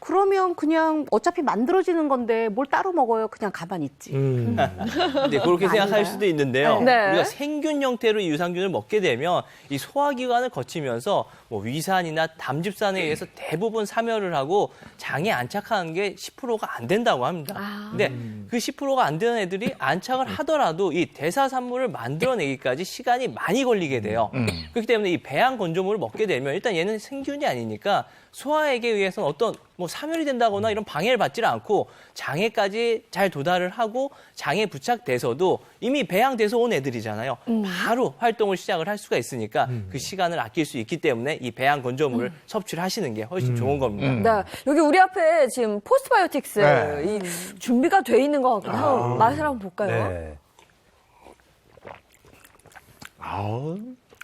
그러면 그냥 어차피 만들어지는 건데 뭘 따로 먹어요? 그냥 가만히 있지. 네, 그렇게 생각할 수도 있는데요. 네. 우리가 생균 형태로 이 유산균을 먹게 되면 이 소화기관을 거치면서 뭐 위산이나 담즙산에 의해서 대부분 사멸을 하고 장에 안착하는 게 10%가 안 된다고 합니다. 근데 그 10%가 안 되는 애들이 안착을 하더라도 이 대사산물을 만들어내기까지 시간이 많이 걸리게 돼요. 그렇기 때문에 이 배양 건조물을 먹게 되면 일단 얘는 생균이 아니니까 소화액에 의해서는 어떤 뭐 사멸이 된다거나 이런 방해를 받지를 않고 장에까지 잘 도달을 하고 장에 부착돼서도 이미 배양돼서 온 애들이잖아요. 바로 활동을 시작을 할 수가 있으니까 그 시간을 아낄 수 있기 때문에 이 배양 건조물을 섭취를 하시는 게 훨씬 좋은 겁니다. 네, 여기 우리 앞에 지금 포스트바이오틱스 이 준비가 돼 있는 것 같긴 하고 맛을 한번 볼까요? 네.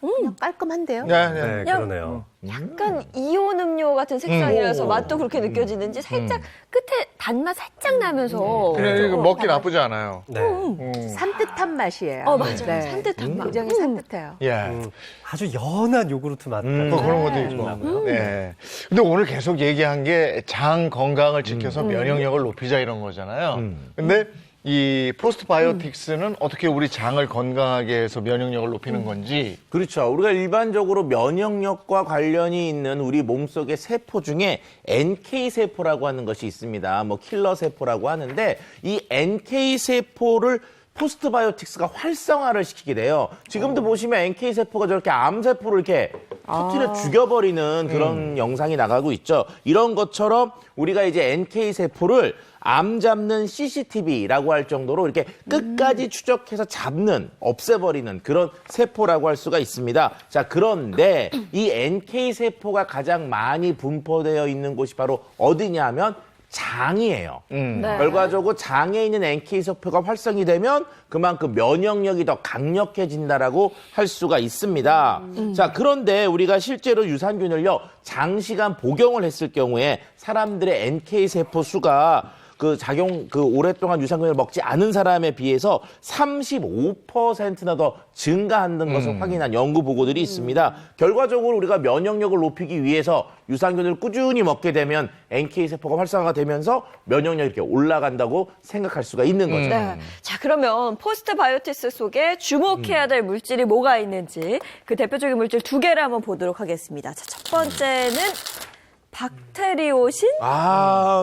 그냥 깔끔한데요? 네, 그러네요. 약간 이온 음료 같은 색상이라서 맛도 그렇게 느껴지는지 살짝 끝에 단맛 살짝 나면서 그래, 이거 먹기 나쁘지 않아요. 네. 산뜻한 맛이에요. 맞아요. 산뜻한 맛. 굉장히 산뜻해요. 예. 아주 연한 요구르트 맛. 뭐 그런 것도 있고. 네. 근데 오늘 계속 얘기한 게 장 건강을 지켜서 면역력을 높이자 이런 거잖아요. 근데 이 포스트바이오틱스는 어떻게 우리 장을 건강하게 해서 면역력을 높이는 건지. 그렇죠. 우리가 일반적으로 면역력과 관련이 있는 우리 몸속의 세포 중에 NK 세포라고 하는 것이 있습니다. 뭐 킬러 세포라고 하는데 이 NK 세포를 포스트바이오틱스가 활성화를 시키게 돼요. 지금도 보시면 NK 세포가 저렇게 암 세포를 이렇게 터뜨려 죽여버리는 그런 영상이 나가고 있죠. 이런 것처럼 우리가 이제 NK 세포를 암 잡는 CCTV라고 할 정도로 이렇게 끝까지 추적해서 잡는, 없애버리는 그런 세포라고 할 수가 있습니다. 자, 그런데 이 NK 세포가 가장 많이 분포되어 있는 곳이 바로 어디냐 하면 장이에요. 결과적으로 장에 있는 NK 세포가 활성이 되면 그만큼 면역력이 더 강력해진다라고 할 수가 있습니다. 자, 그런데 우리가 실제로 유산균을요, 장시간 복용을 했을 경우에 사람들의 NK 세포 수가 오랫동안 유산균을 먹지 않은 사람에 비해서 35%나 더 증가하는 것을 확인한 연구 보고들이 있습니다. 결과적으로 우리가 면역력을 높이기 위해서 유산균을 꾸준히 먹게 되면 NK 세포가 활성화가 되면서 면역력이 이렇게 올라간다고 생각할 수가 있는 거죠. 네. 자, 그러면 포스트바이오틱스 속에 주목해야 될 물질이 뭐가 있는지 그 대표적인 물질 2개를 한번 보도록 하겠습니다. 자, 첫 번째는 박테리오신?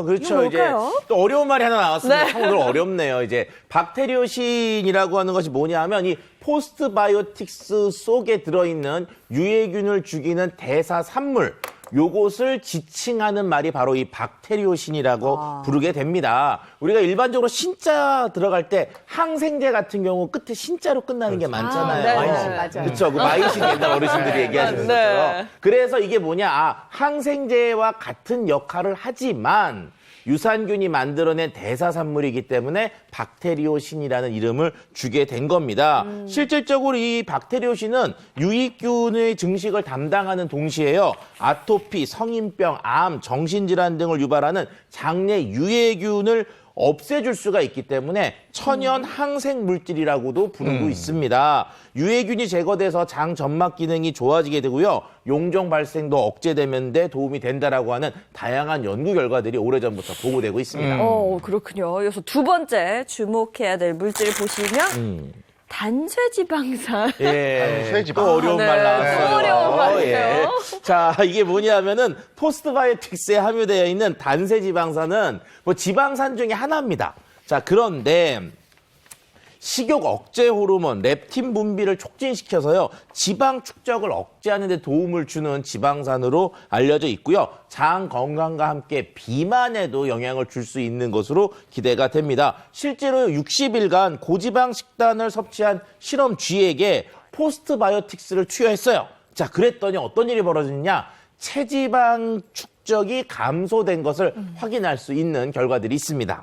그렇죠. 이제 또 어려운 말이 하나 나왔습니다. 참 오늘 어렵네요. 이제 박테리오신이라고 하는 것이 뭐냐 하면 이 포스트바이오틱스 속에 들어있는 유해균을 죽이는 대사산물, 요것을 지칭하는 말이 바로 이 박테리오신이라고 부르게 됩니다. 우리가 일반적으로 신자 들어갈 때 항생제 같은 경우 끝에 신자로 끝나는 게 많잖아요. 맞아요. 그렇죠. 그 마이신 옛날 어르신들이 얘기하시는 것처럼. 그래서 이게 뭐냐? 항생제와 같은 역할을 하지만 유산균이 만들어낸 대사산물이기 때문에 박테리오신이라는 이름을 주게 된 겁니다. 실질적으로 이 박테리오신은 유익균의 증식을 담당하는 동시에요, 아토피, 성인병, 암, 정신질환 등을 유발하는 장내 유해균을 없애줄 수가 있기 때문에 천연 항생 물질이라고도 부르고 있습니다. 유해균이 제거돼서 장 점막 기능이 좋아지게 되고요, 용종 발생도 억제되는 데 도움이 된다라고 하는 다양한 연구 결과들이 오래전부터 보고되고 있습니다. 그렇군요. 그래서 2번째 주목해야 될 물질을 보시면 단쇠지방산. 또 어려운 말 나왔어요. 또 어려운 말이에요. 자, 이게 뭐냐면은 포스트바이오틱스에 함유되어 있는 단세지방산은 뭐 지방산 중에 하나입니다. 자, 그런데 식욕 억제 호르몬 렙틴 분비를 촉진시켜서요, 지방 축적을 억제하는 데 도움을 주는 지방산으로 알려져 있고요, 장 건강과 함께 비만에도 영향을 줄 수 있는 것으로 기대가 됩니다. 실제로 60일간 고지방 식단을 섭취한 실험 쥐에게 포스트바이오틱스를 투여했어요. 자, 그랬더니 어떤 일이 벌어졌냐? 체지방 축적이 감소된 것을 확인할 수 있는 결과들이 있습니다.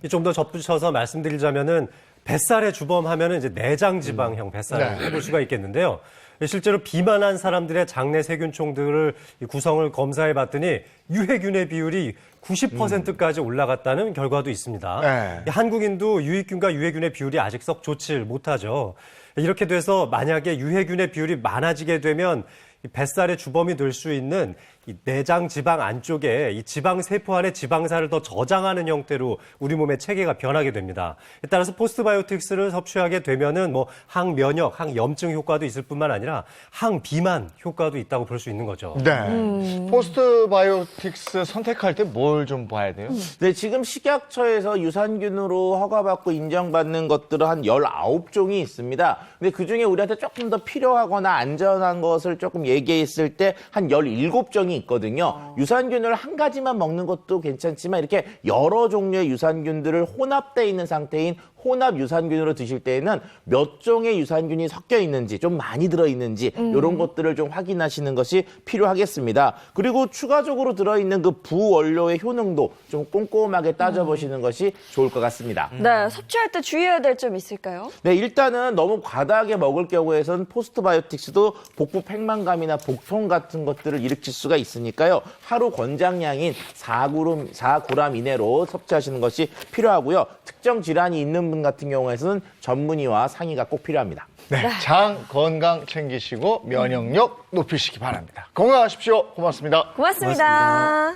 좀 더 덧붙여서 말씀드리자면은 뱃살의 주범하면은 이제 내장 지방형 뱃살을 해볼 수가 있겠는데요. 실제로 비만한 사람들의 장내 세균총들을 구성을 검사해 봤더니 유해균의 비율이 90%까지 올라갔다는 결과도 있습니다. 네. 한국인도 유익균과 유해균의 비율이 아직 썩 좋지 못하죠. 이렇게 돼서 만약에 유해균의 비율이 많아지게 되면 이 뱃살의 주범이 될 수 있는 이 내장 지방 안쪽에 이 지방 세포 안에 지방산을 더 저장하는 형태로 우리 몸의 체계가 변하게 됩니다. 따라서 포스트바이오틱스를 섭취하게 되면은 뭐 항면역, 항염증 효과도 있을 뿐만 아니라 항비만 효과도 있다고 볼 수 있는 거죠. 네. 포스트바이오틱스 선택할 때 뭘 좀 봐야 돼요? 네, 지금 식약처에서 유산균으로 허가받고 인정받는 것들은 한 19종이 있습니다. 근데 그중에 우리한테 조금 더 필요하거나 안전한 것을 조금 얘기했을 때 한 17종이 있거든요. 유산균을 한 가지만 먹는 것도 괜찮지만 이렇게 여러 종류의 유산균들을 혼합되어 있는 상태인 혼합 유산균으로 드실 때에는 몇 종의 유산균이 섞여 있는지, 좀 많이 들어있는지 이런 것들을 좀 확인하시는 것이 필요하겠습니다. 그리고 추가적으로 들어있는 그 부원료의 효능도 좀 꼼꼼하게 따져보시는 것이 좋을 것 같습니다. 네, 섭취할 때 주의해야 될 점 있을까요? 네, 일단은 너무 과다하게 먹을 경우에선 포스트바이오틱스도 복부 팽만감이나 복통 같은 것들을 일으킬 수가 있으니까요. 하루 권장량인 4g 이내로 섭취하시는 것이 필요하고요. 특정 질환이 있는 분 같은 경우에는 전문의와 상의가 꼭 필요합니다. 네, 장 건강 챙기시고 면역력 높이시기 바랍니다. 건강하십시오. 고맙습니다. 고맙습니다.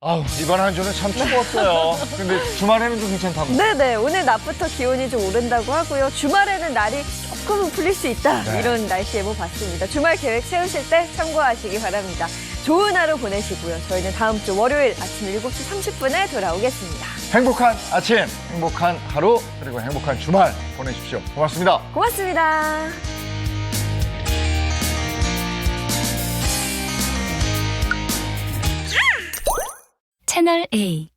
아우, 이번 한 주는 참 추웠어요. 근데 주말에는 좀 괜찮다고. 네네, 오늘 낮부터 기온이 좀 오른다고 하고요. 주말에는 날이 조금은 풀릴 수 있다. 네. 이런 날씨 예보 봤습니다. 주말 계획 세우실 때 참고하시기 바랍니다. 좋은 하루 보내시고요. 저희는 다음 주 월요일 아침 7시 30분에 돌아오겠습니다. 행복한 아침, 행복한 하루, 그리고 행복한 주말 보내십시오. 고맙습니다. 고맙습니다. 채널 A